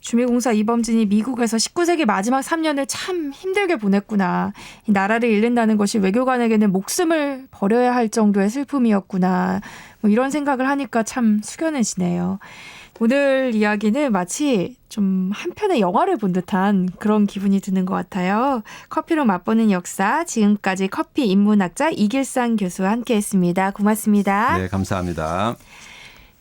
주미공사 이범진이 미국에서 19세기 마지막 3년을 참 힘들게 보냈구나. 이 나라를 잃는다는 것이 외교관에게는 목숨을 버려야 할 정도의 슬픔이었구나. 뭐 이런 생각을 하니까 참 숙연해지네요. 오늘 이야기는 마치 좀 한편의 영화를 본 듯한 그런 기분이 드는 것 같아요. 커피로 맛보는 역사, 지금까지 커피 인문학자 이길상 교수와 함께했습니다. 고맙습니다. 네, 감사합니다.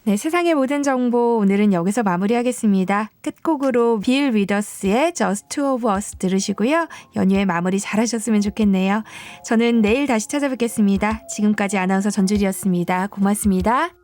네, 세상의 모든 정보 오늘은 여기서 마무리하겠습니다. 끝곡으로 빌 위더스의 Just Two of Us 들으시고요. 연휴의 마무리 잘하셨으면 좋겠네요. 저는 내일 다시 찾아뵙겠습니다. 지금까지 아나운서 전주리였습니다. 고맙습니다.